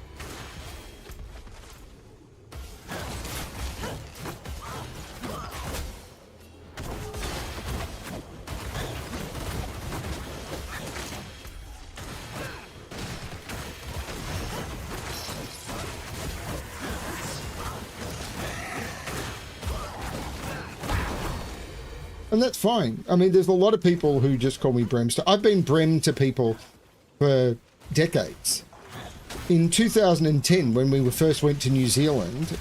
And that's fine. I mean, there's a lot of people who just call me Brimstone. I've been Brim to people for decades. In 2010, when we first went to New Zealand,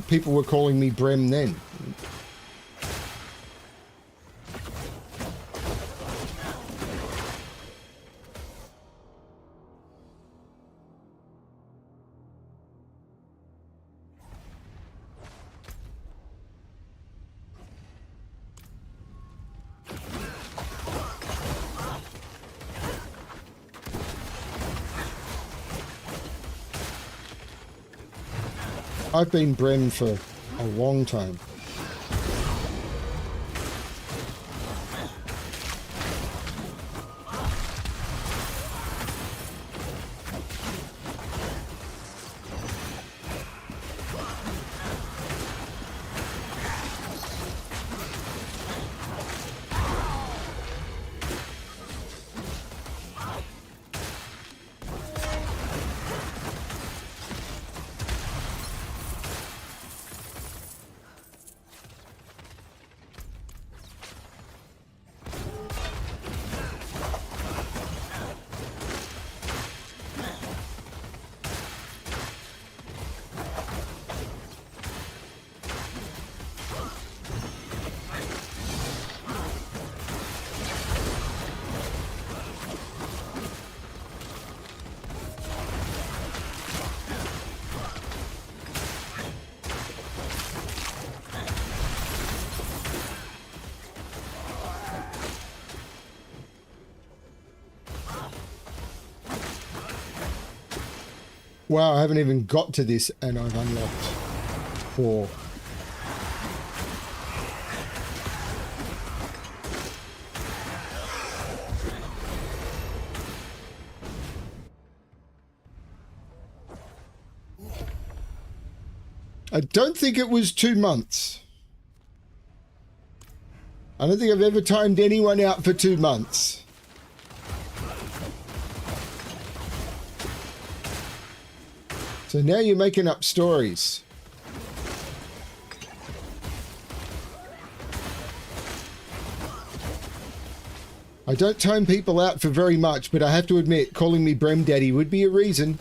people were calling me Brim then. I've been Brim for a long time. Wow, I haven't even got to this and I've unlocked 4. I don't think it was 2 months. I don't think I've ever timed anyone out for 2 months. So now you're making up stories. I don't time people out for very much, but I have to admit, calling me Brem Daddy would be a reason.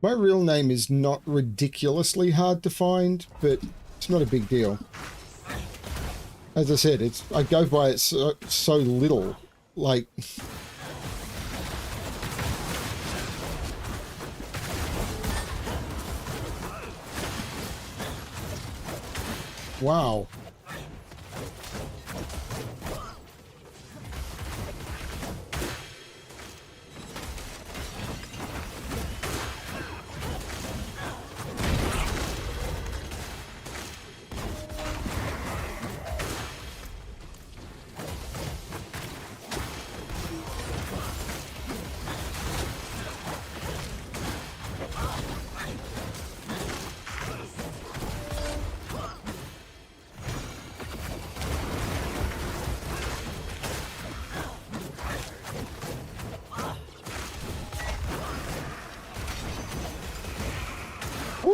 My real name is not ridiculously hard to find, but it's not a big deal. As I said, I go by it so little, like... Wow.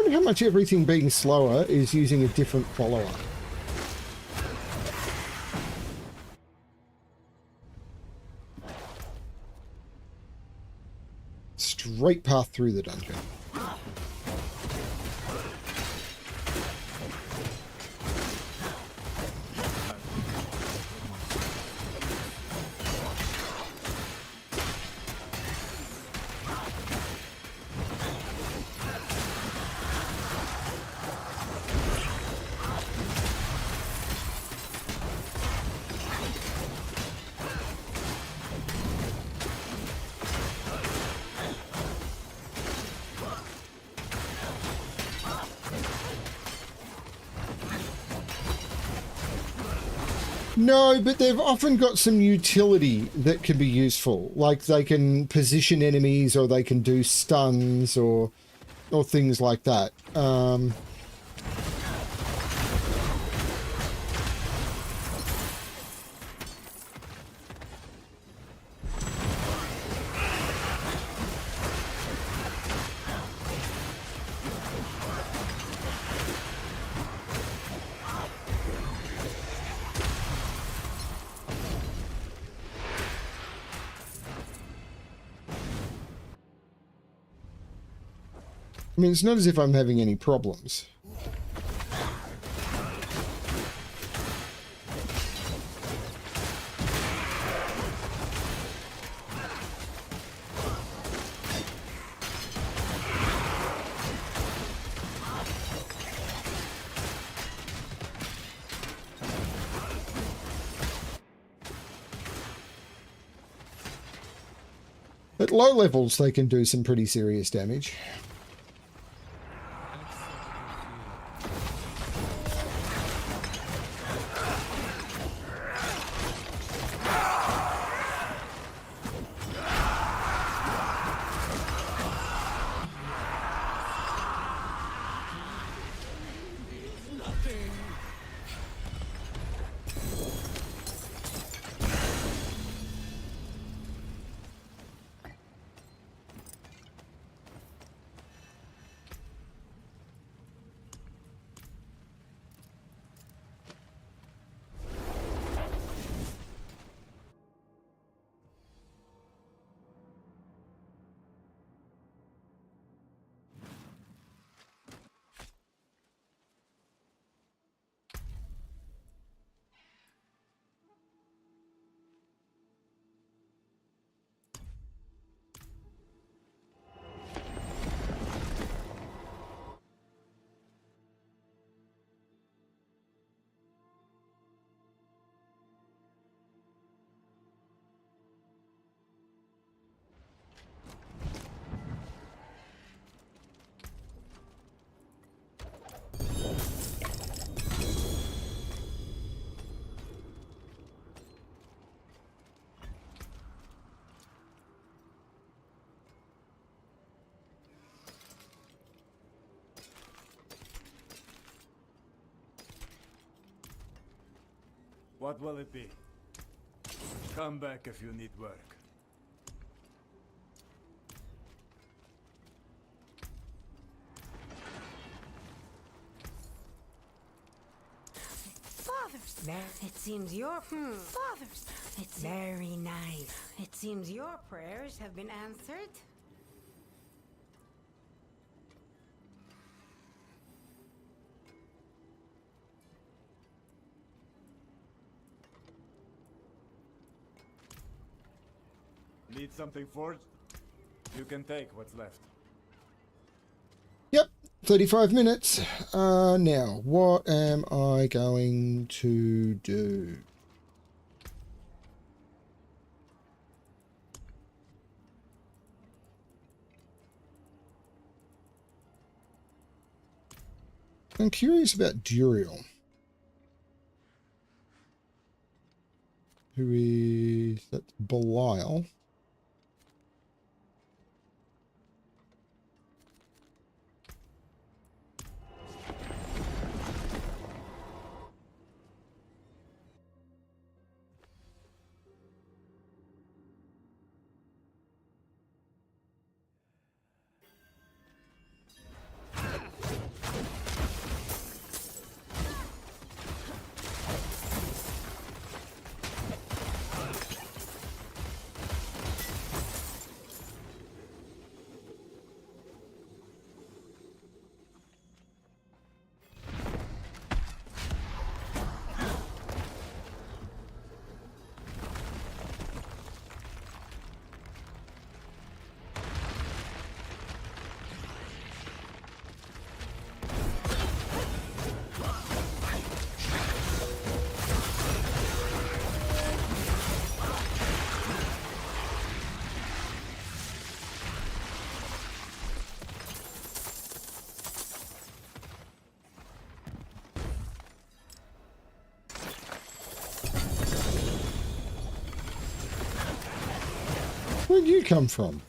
wonder how much everything being slower is using a different follower. Straight path through the dungeon. No, but they've often got some utility that can be useful. Like they can position enemies, or they can do stuns, or things like that. I mean, it's not as if I'm having any problems. At low levels, they can do some pretty serious damage. What will it be? Come back if you need work. Fathers, it seems your fathers. It's very nice. It seems your prayers have been answered. Need something forged? You can take what's left. Yep, 35 minutes. Now, what am I going to do? I'm curious about Duriel, who is, that's Belial. Where'd you come from?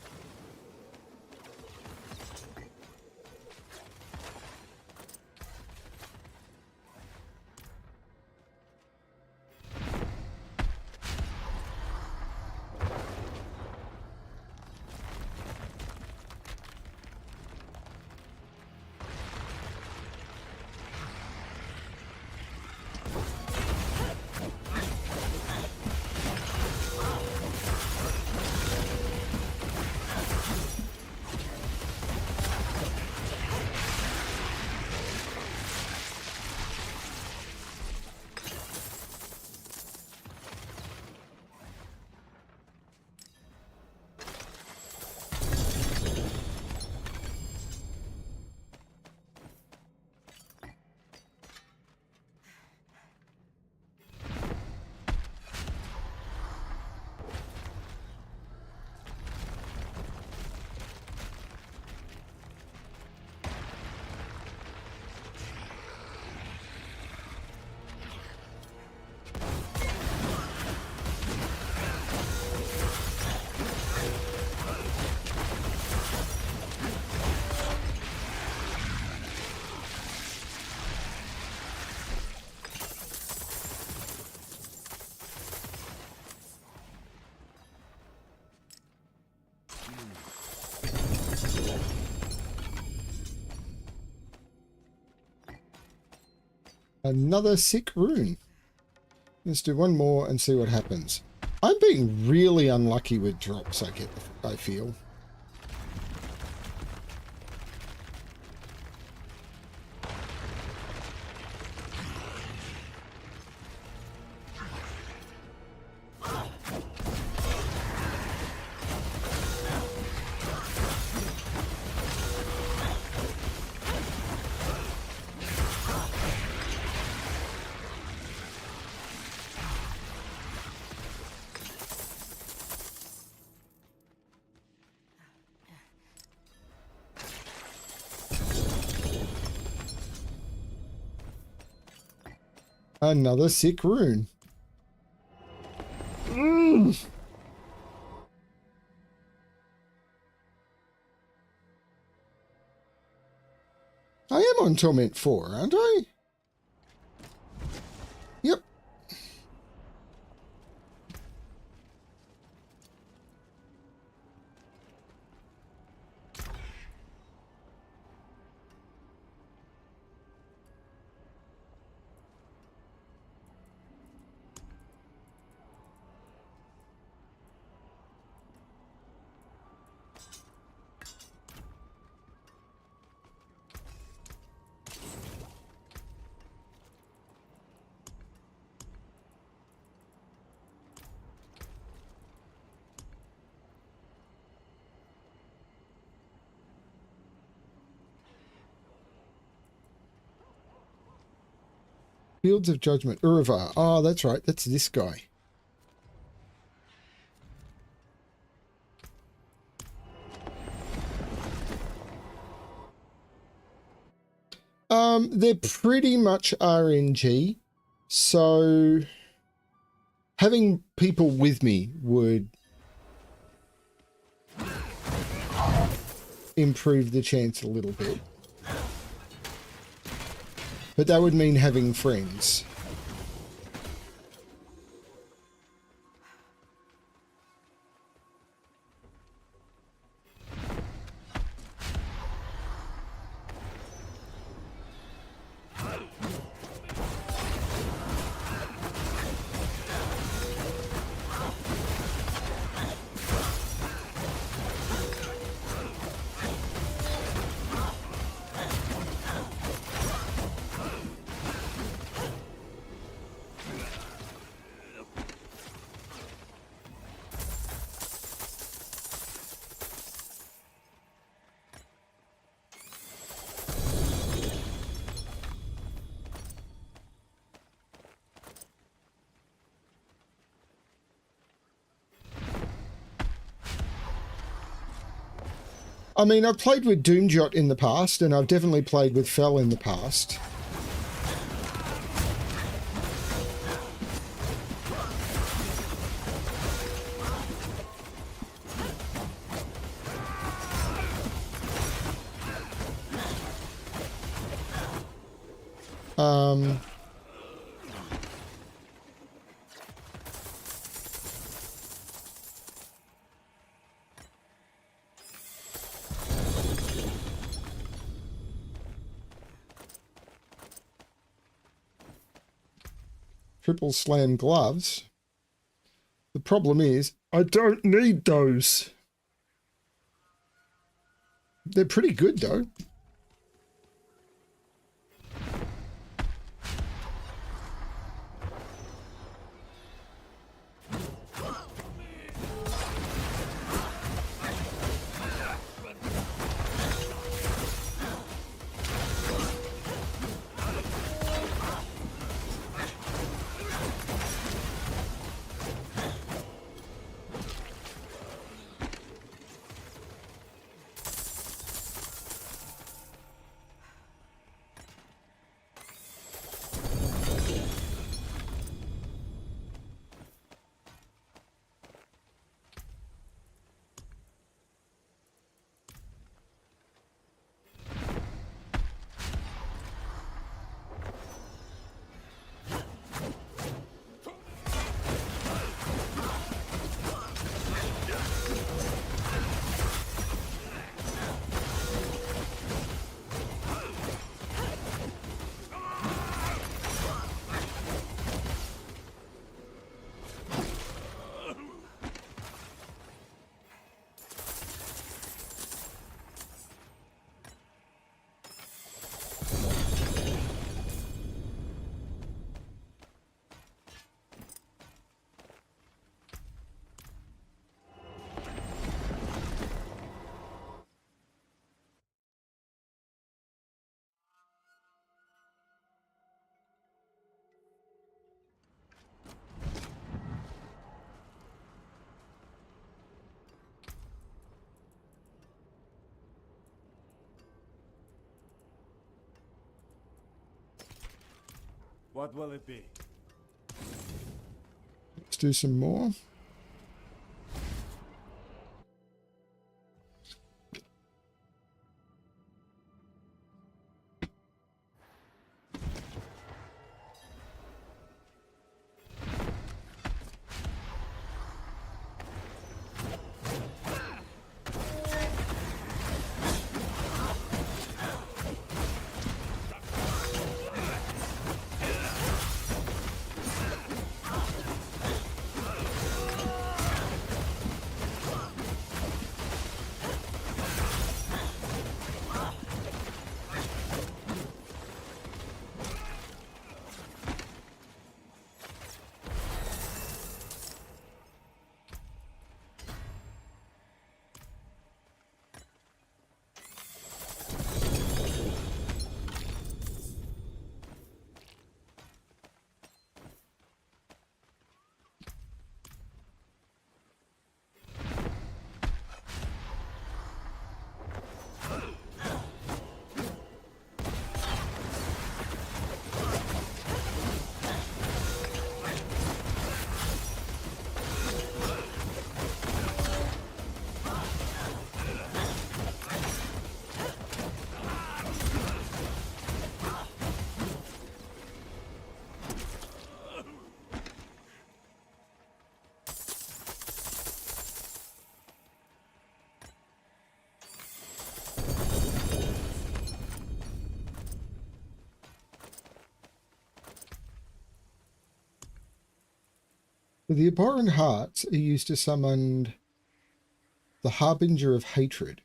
Another sick rune. Let's do one more and see what happens. I'm being really unlucky with drops, I feel. Another sick rune. I am on Torment 4, aren't I? Yep. Fields of Judgment. Urivar. Oh, that's right. That's this guy. They're pretty much RNG. So having people with me would improve the chance a little bit. But that would mean having friends. I mean, I've played with Doomjot in the past, and I've definitely played with Fel in the past. Um, triple slam gloves. The problem is, I don't need those. They're pretty good though. What will it be? Let's do some more. The abhorrent hearts are used to summon the harbinger of hatred.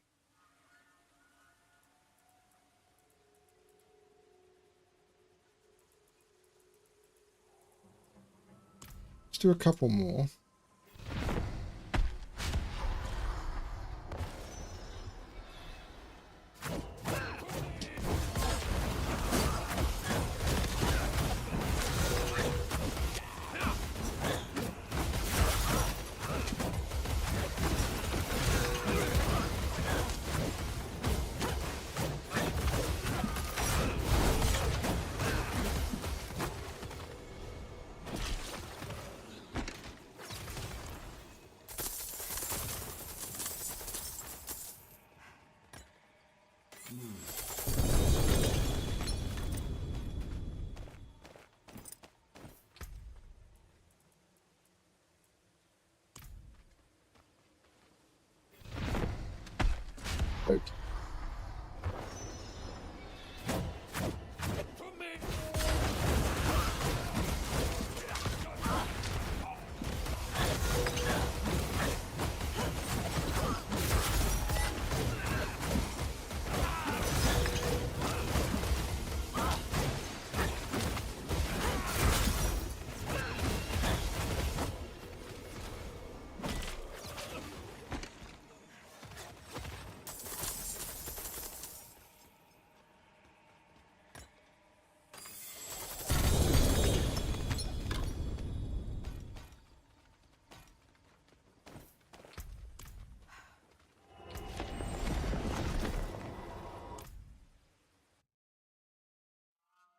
Let's do a couple more.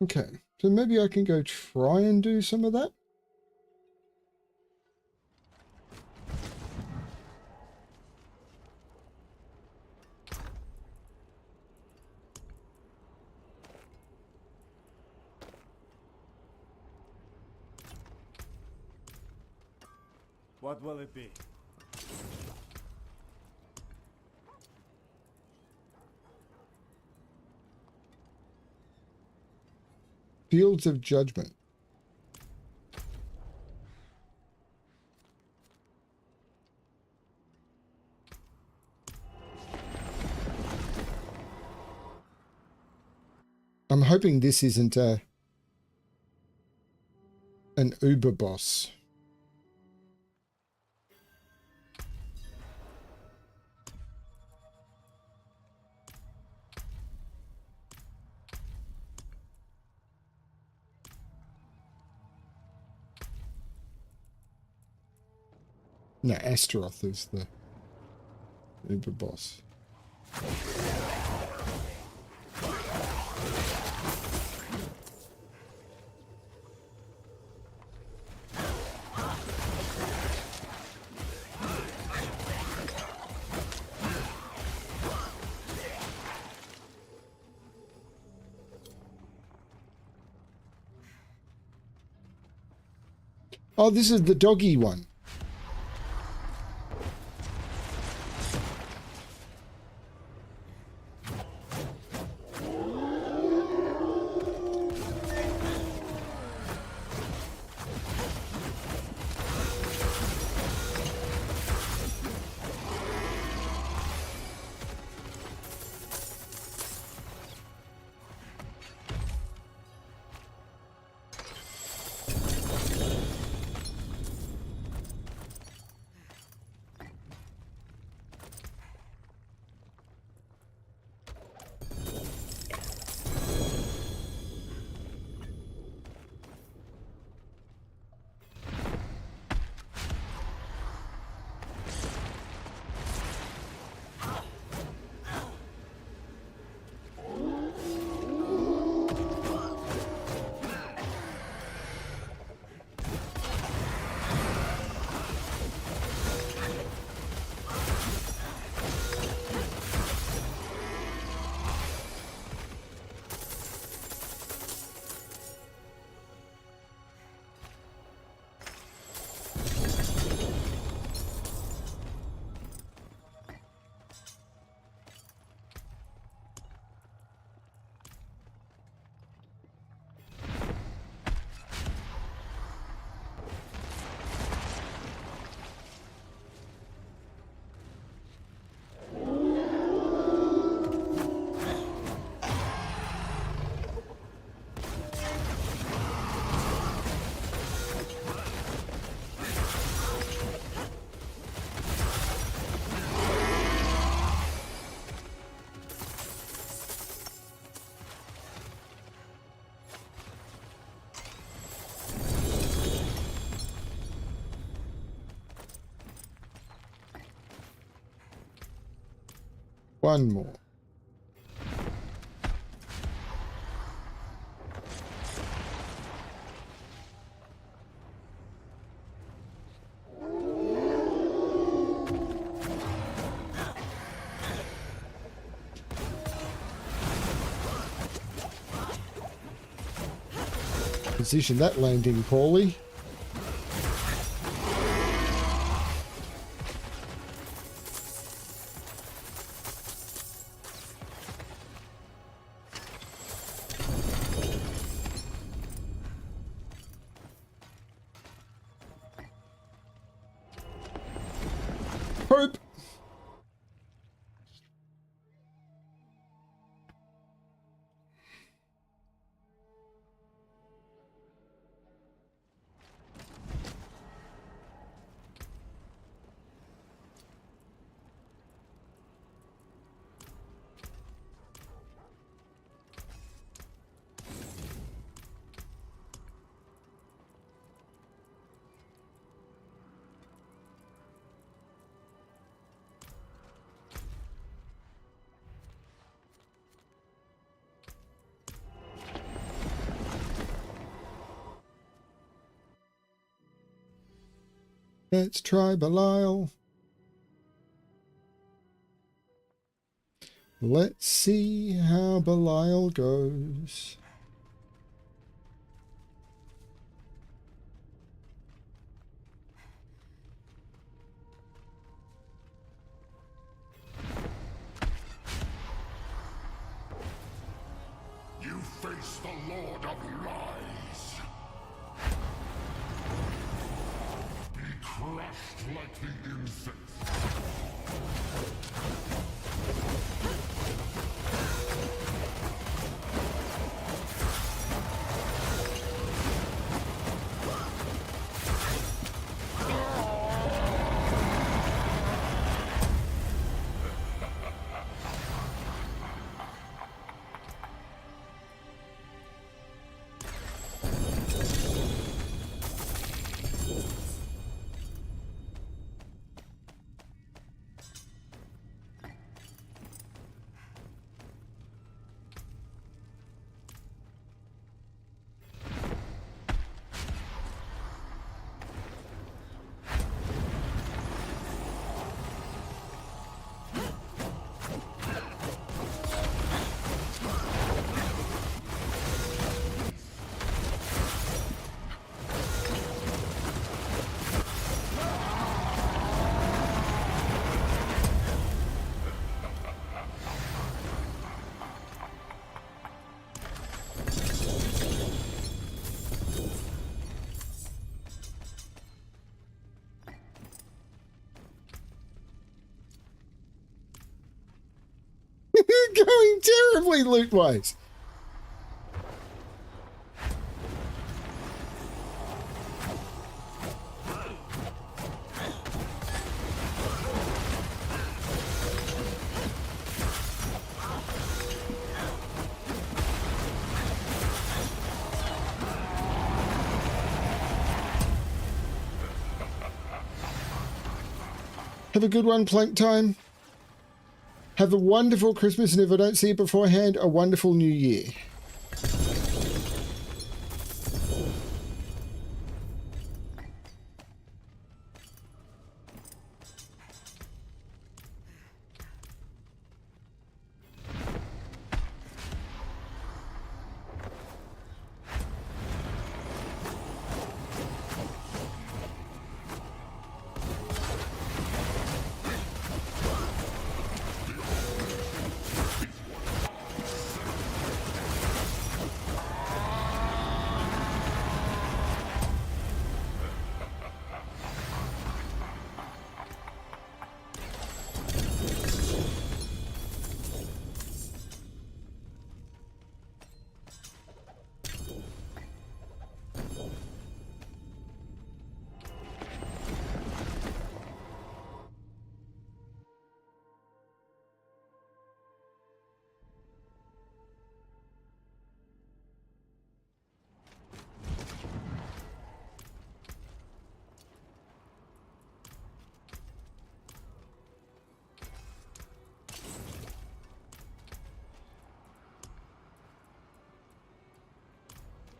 Okay, so maybe I can go try and do some of that. What will it be? Fields of Judgment. I'm hoping this isn't an Uber boss. No, Astaroth is the Uber boss. Oh, this is the doggy one. One more. Position that landing poorly. Let's try Belial. Let's see how Belial goes. You face the Lord of Lies. Be crushed like the insects. Going terribly loot-wise. Have a good one, Plank Time. Have a wonderful Christmas, and if I don't see you beforehand, a wonderful New Year.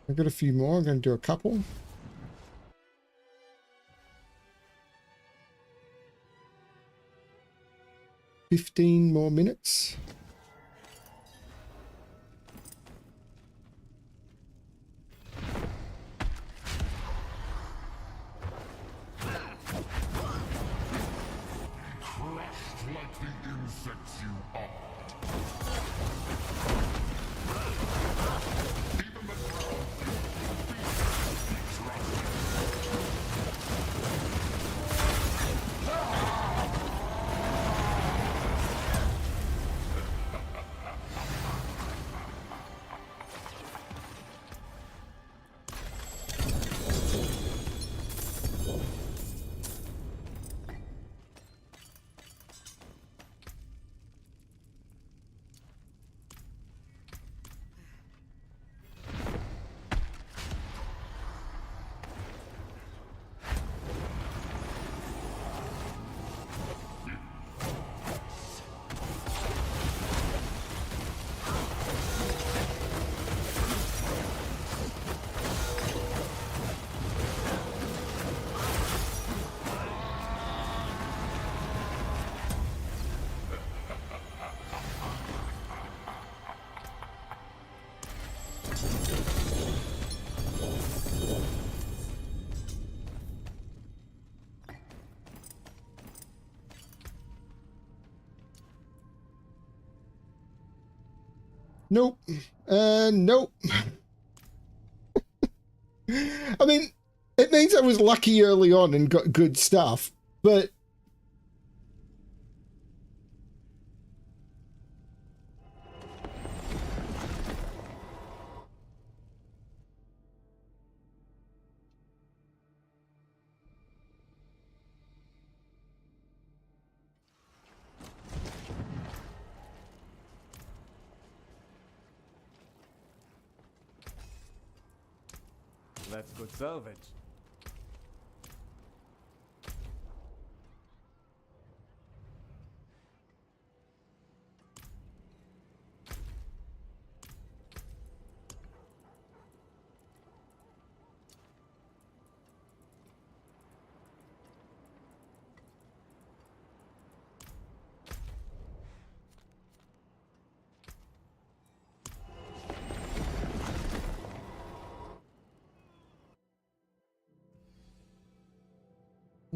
I've got a few more. I'm going to do a couple. $15 more minutes. Crushed like the insects you are. Nope. Nope. I mean, it means I was lucky early on and got good stuff, but That's good salvage.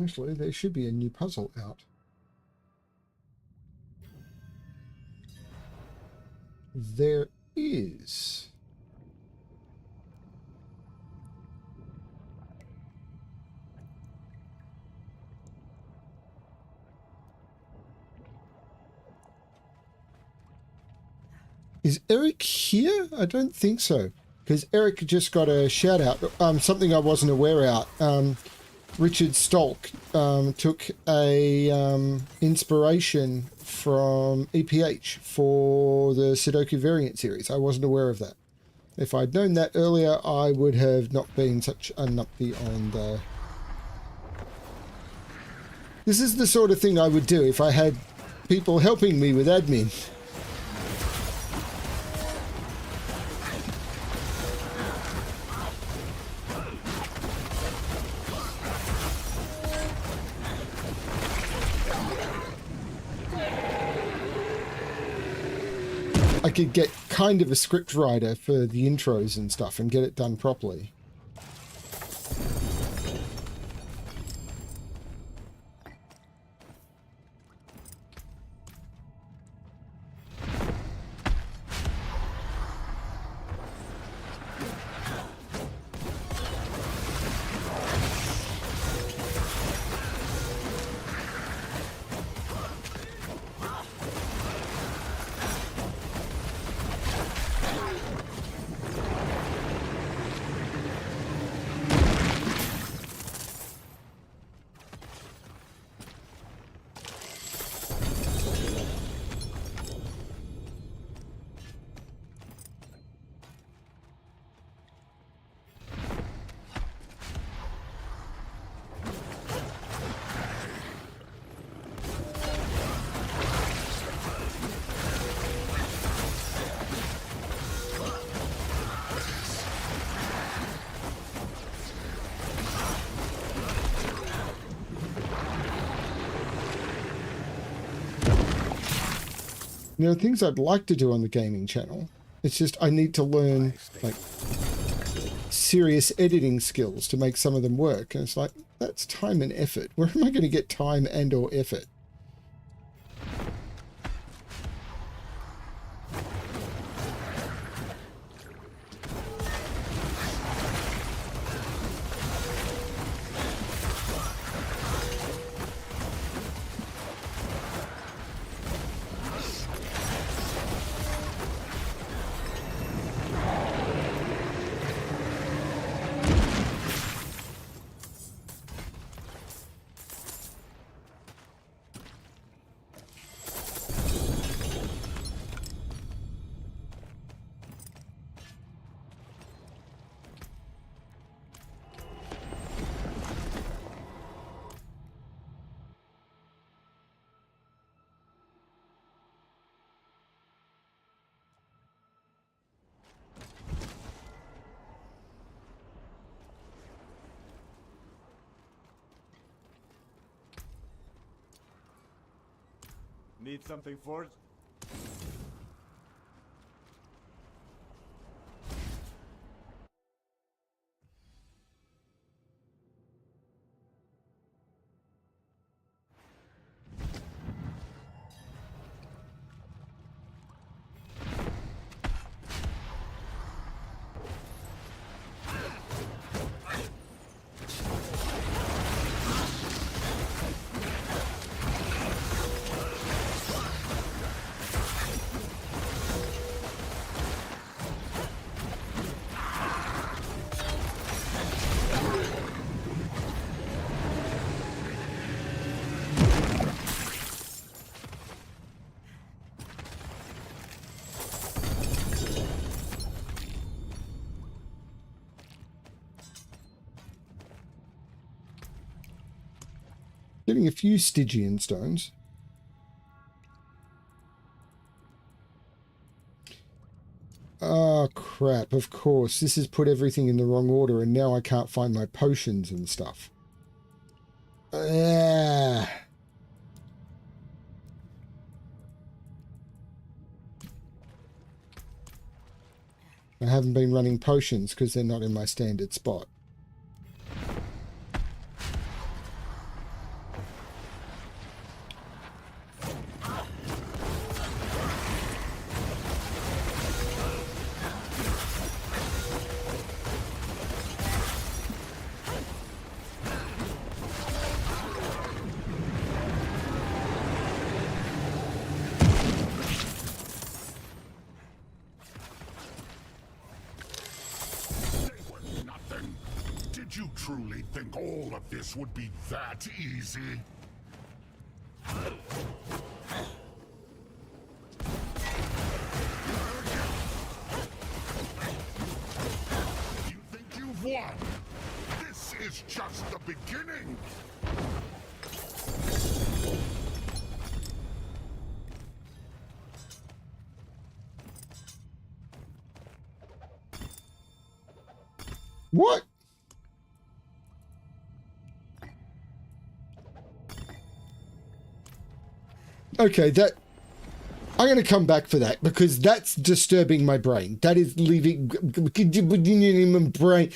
actually there should be a new puzzle out. There is. Is Eric here? I don't think so, because Eric just got a shout out. Something I wasn't aware out. Richard Stolk took a inspiration from EPH for the Sudoku variant series. I wasn't aware of that. If I'd known that earlier, I would have not been such a numpty on the... This is the sort of thing I would do if I had people helping me with admin. I could get kind of a script writer for the intros and stuff and get it done properly. There are things I'd like to do on the gaming channel. It's just I need to learn like serious editing skills to make some of them work. And it's like, that's time and effort. Where am I going to get time and or effort? Need something forged? Getting a few Stygian stones. Oh, crap. Of course. This has put everything in the wrong order, and now I can't find my potions and stuff. I haven't been running potions because they're not in my standard spot. Did you truly think all of this would be that easy? You think you've won? This is just the beginning! What? Okay, that... I'm going to come back for that because that's disturbing my brain. That is leaving my brain.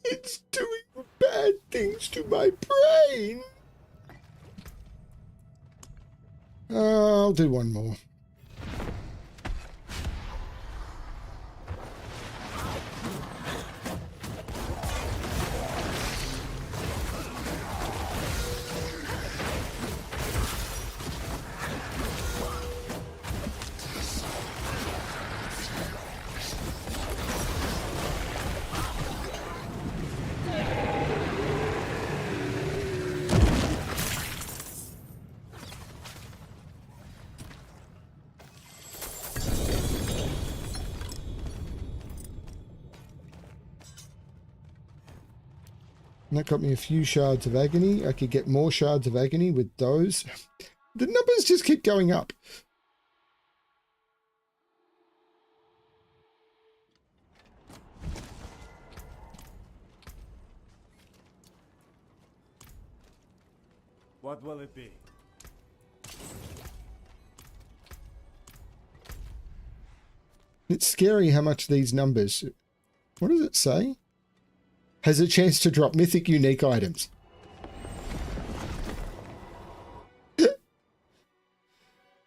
It's doing bad things to my brain. I'll do one more. And that got me a few shards of agony. I could get more shards of agony with those. The numbers just keep going up. What will it be? It's scary how much these numbers... What does it say? Has a chance to drop mythic unique items.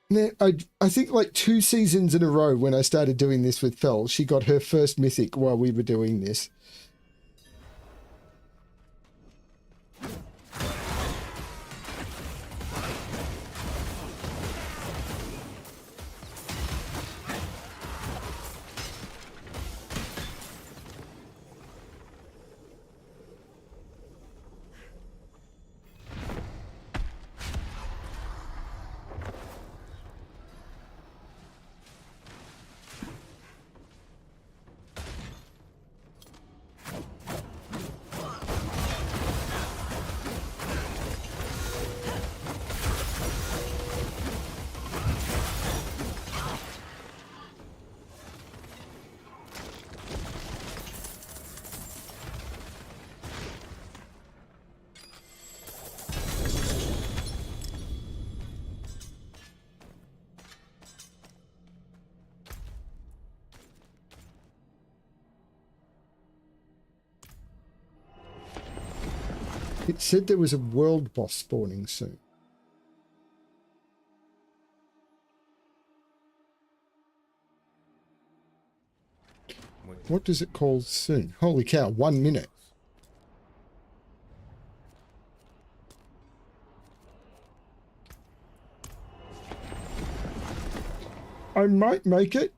Now, I think like 2 seasons in a row when I started doing this with Fel, she got her first mythic while we were doing this. It said there was a world boss spawning soon. When What does it call soon? Holy cow, 1 minute. I might make it.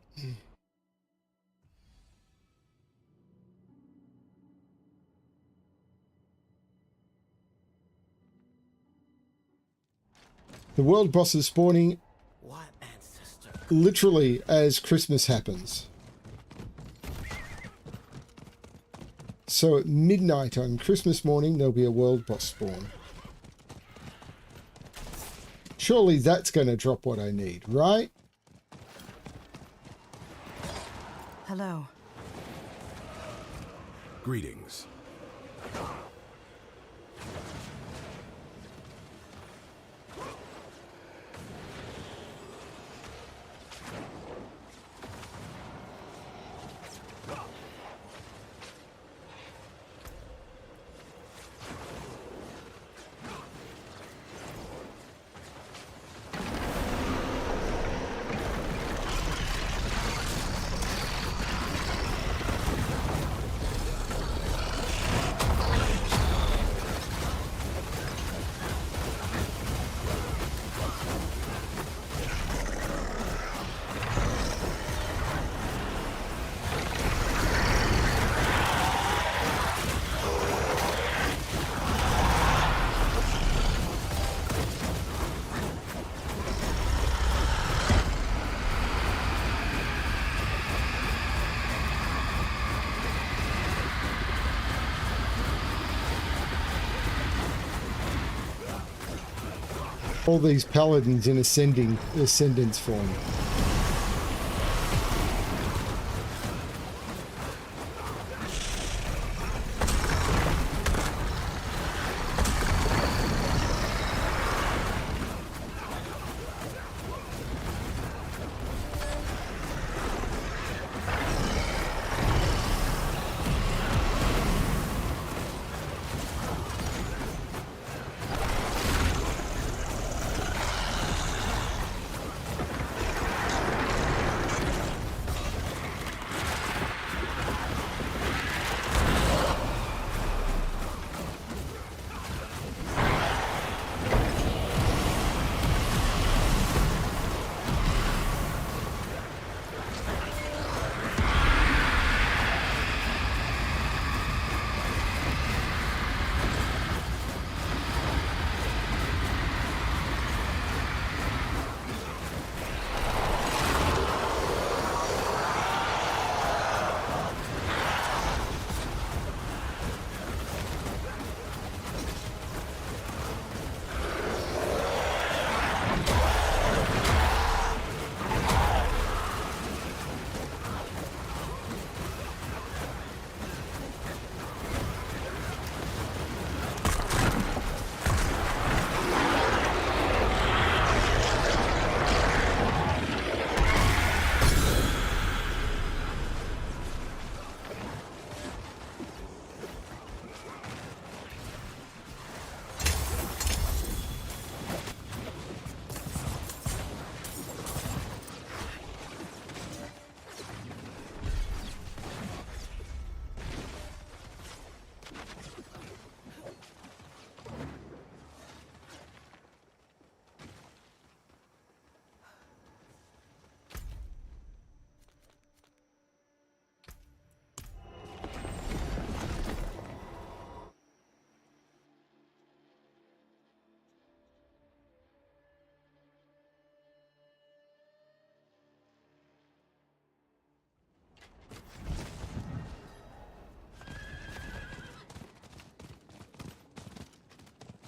The world boss is spawning What ancestor? literally as Christmas happens. So at midnight on Christmas morning, there'll be a world boss spawn. Surely that's going to drop what I need, right? Hello. Greetings. All these paladins in ascendance form.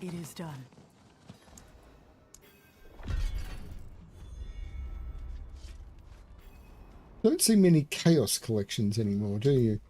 It is done. Don't see many chaos collections anymore, do you?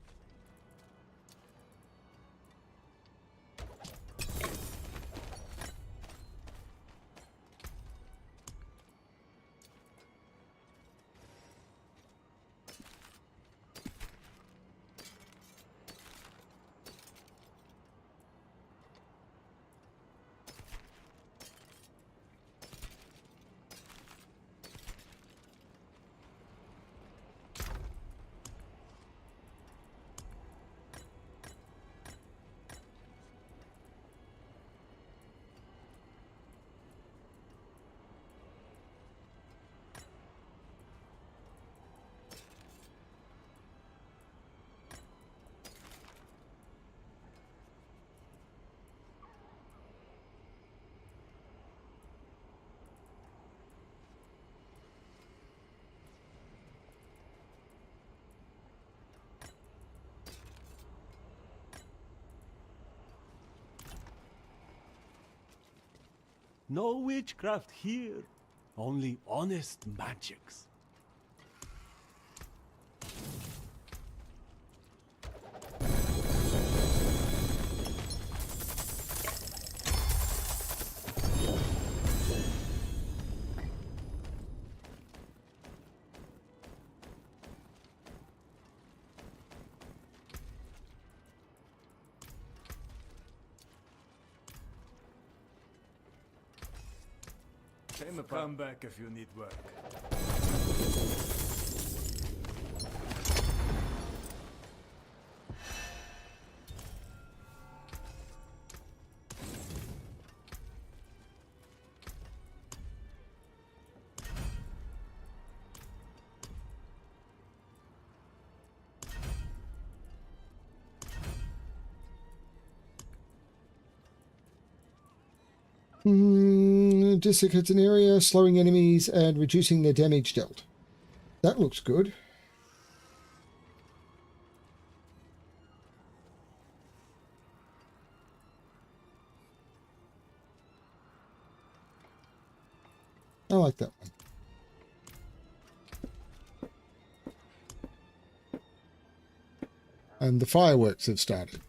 No witchcraft here. Only honest magics. Come back if you need work. Desiccates an area, slowing enemies and reducing their damage dealt. That looks good. I like that one. And the fireworks have started.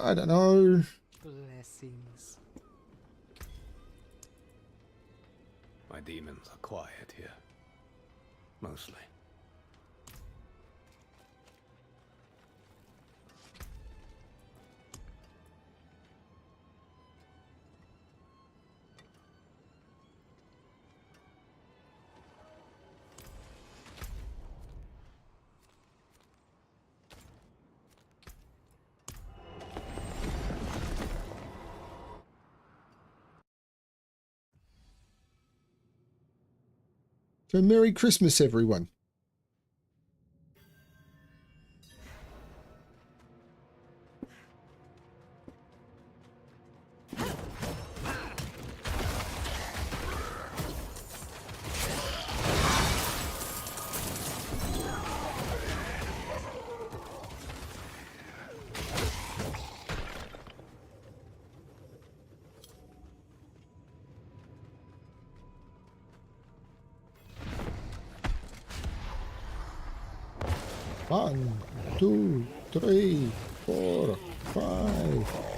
I don't know. Blessings. My demons are quiet here. Mostly. So Merry Christmas, everyone. One, two, three, 4, 5.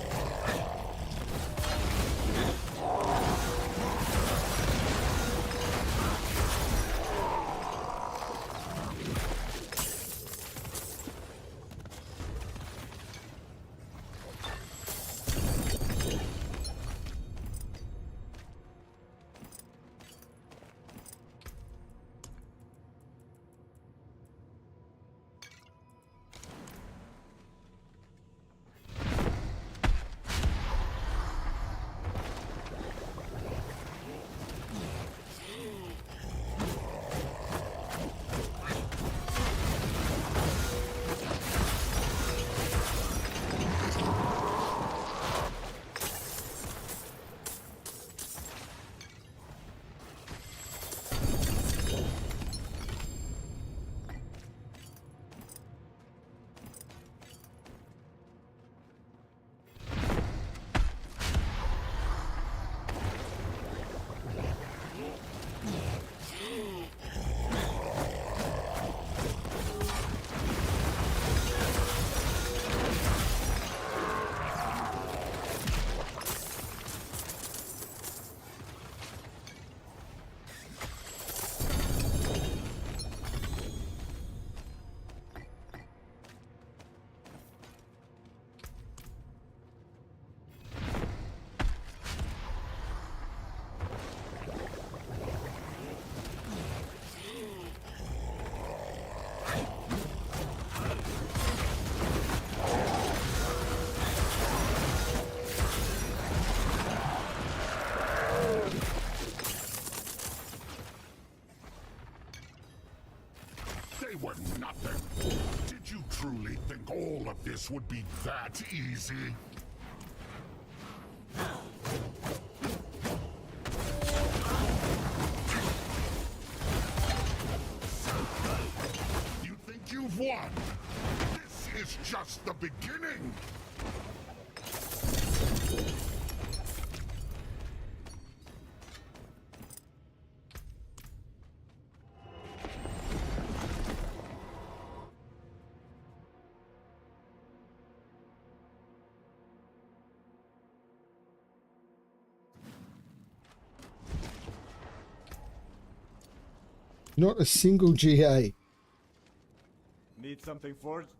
They were nothing. Did you truly think all of this would be that easy? You think you've won? This is just the beginning. Not a single GA. Need something forged?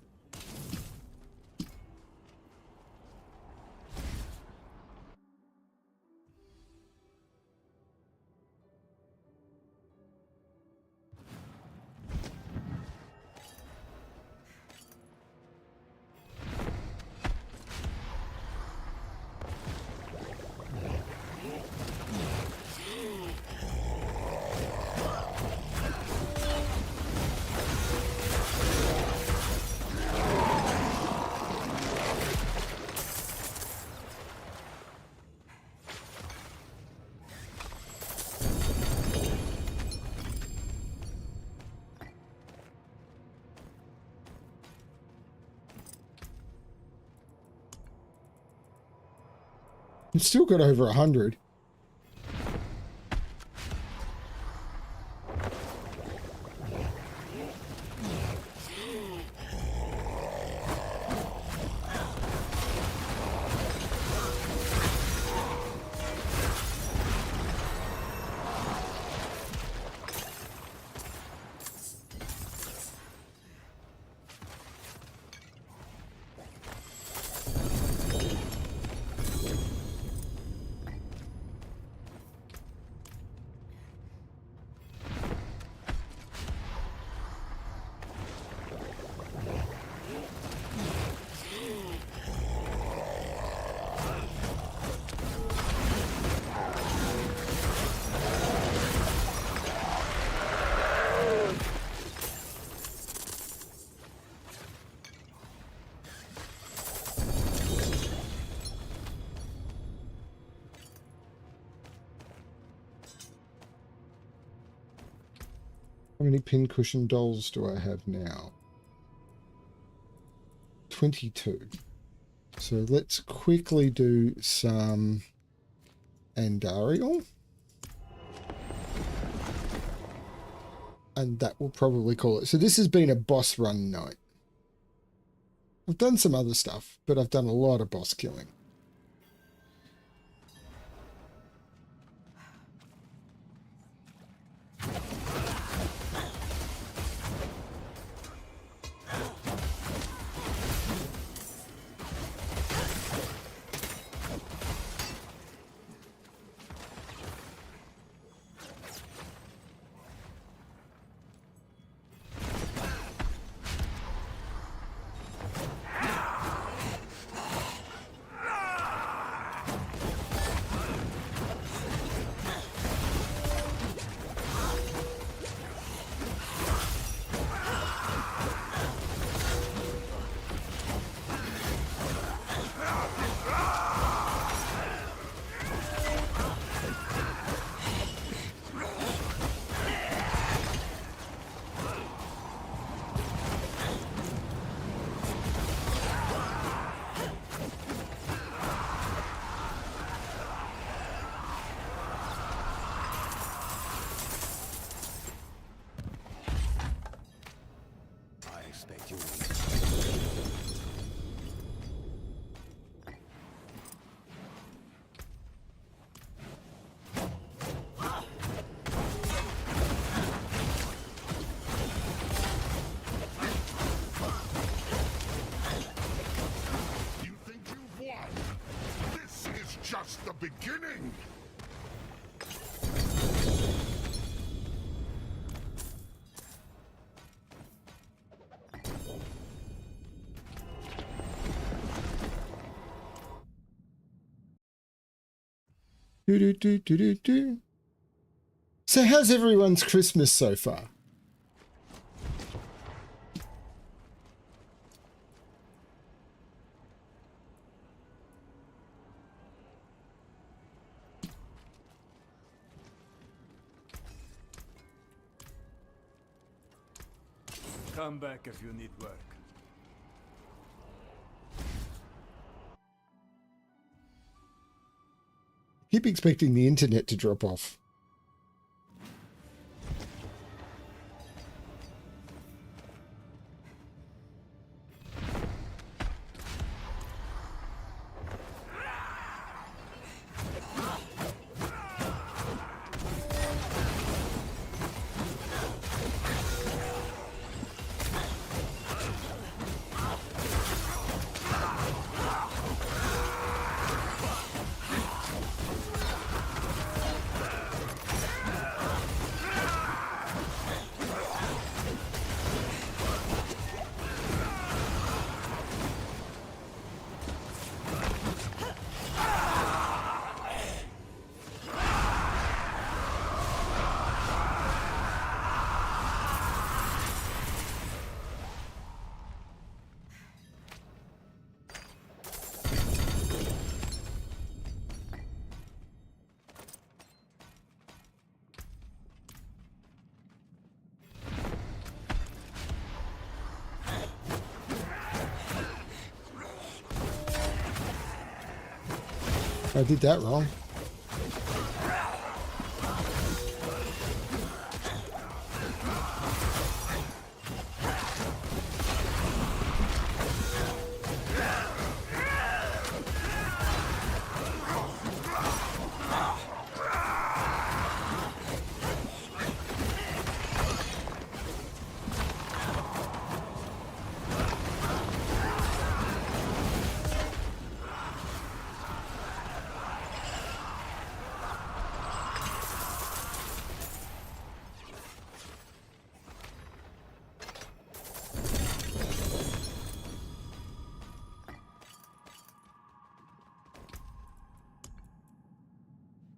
I've still got over 100. How many pincushion dolls do I have now? 22. So let's quickly do some Andariel. And that will probably call it. So this has been a boss run night. I've done some other stuff, but I've done a lot of boss killing. Just the beginning! Do, do, do, do, do, do. So how's everyone's Christmas so far? Come back if you need work. Keep expecting the internet to drop off. I did that wrong.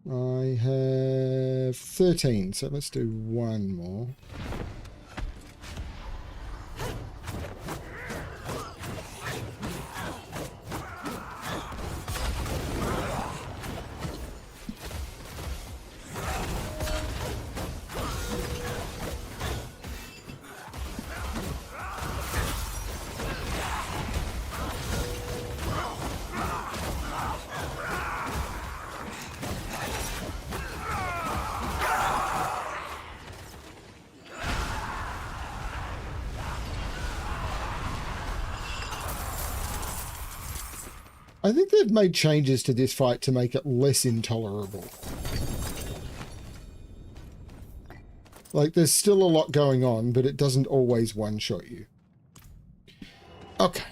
I have 13, so let's do one more. I think they've made changes to this fight to make it less intolerable. Like, there's still a lot going on, but it doesn't always one-shot you. Okay.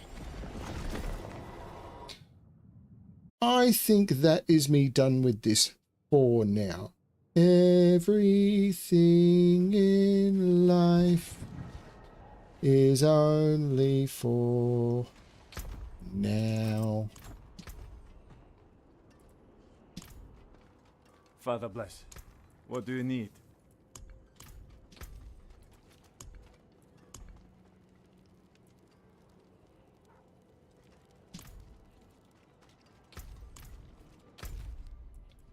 I think that is me done with this for now. Everything in life is only for now. Father bless. What do you need?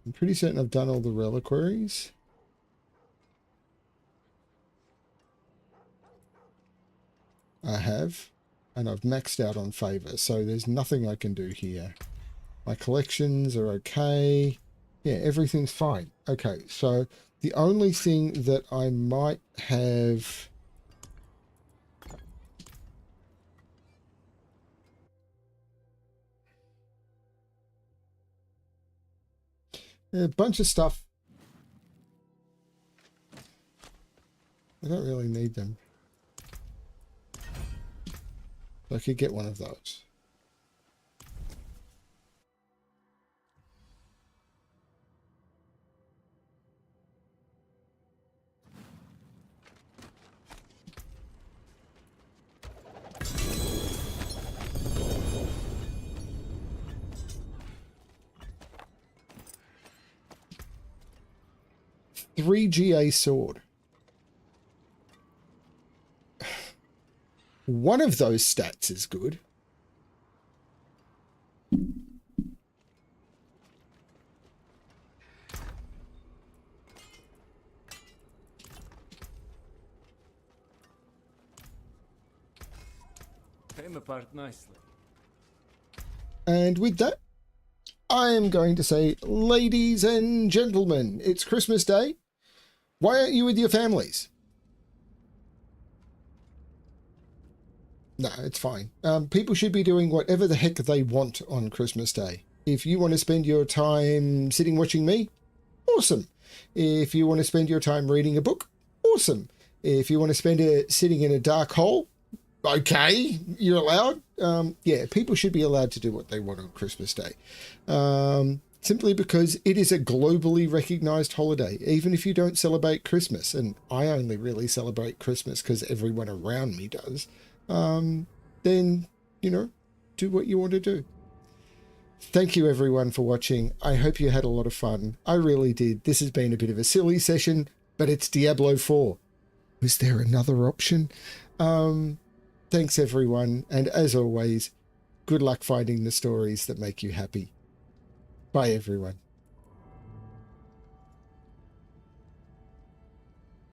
I'm pretty certain I've done all the reliquaries. I have, and I've maxed out on favor, so there's nothing I can do here. My collections are okay. Yeah, everything's fine. Okay, so the only thing that I might have... A bunch of stuff. I don't really need them. I could get one of those. 3 GA sword. One of those stats is good. Came apart nicely. And with that, I am going to say, ladies and gentlemen, it's Christmas Day. Why aren't you with your families? No, it's fine. People should be doing whatever the heck they want on Christmas Day. If you want to spend your time sitting watching me, awesome. If you want to spend your time reading a book, awesome. If you want to spend it sitting in a dark hole, okay, you're allowed. Yeah, people should be allowed to do what they want on Christmas Day. Simply because it is a globally recognized holiday, even if you don't celebrate Christmas. And I only really celebrate Christmas because everyone around me does. Then, you know, do what you want to do. Thank you everyone for watching. I hope you had a lot of fun. I really did. This has been a bit of a silly session, but it's Diablo 4. Was there another option? Thanks everyone. And as always, good luck finding the stories that make you happy. Bye everyone.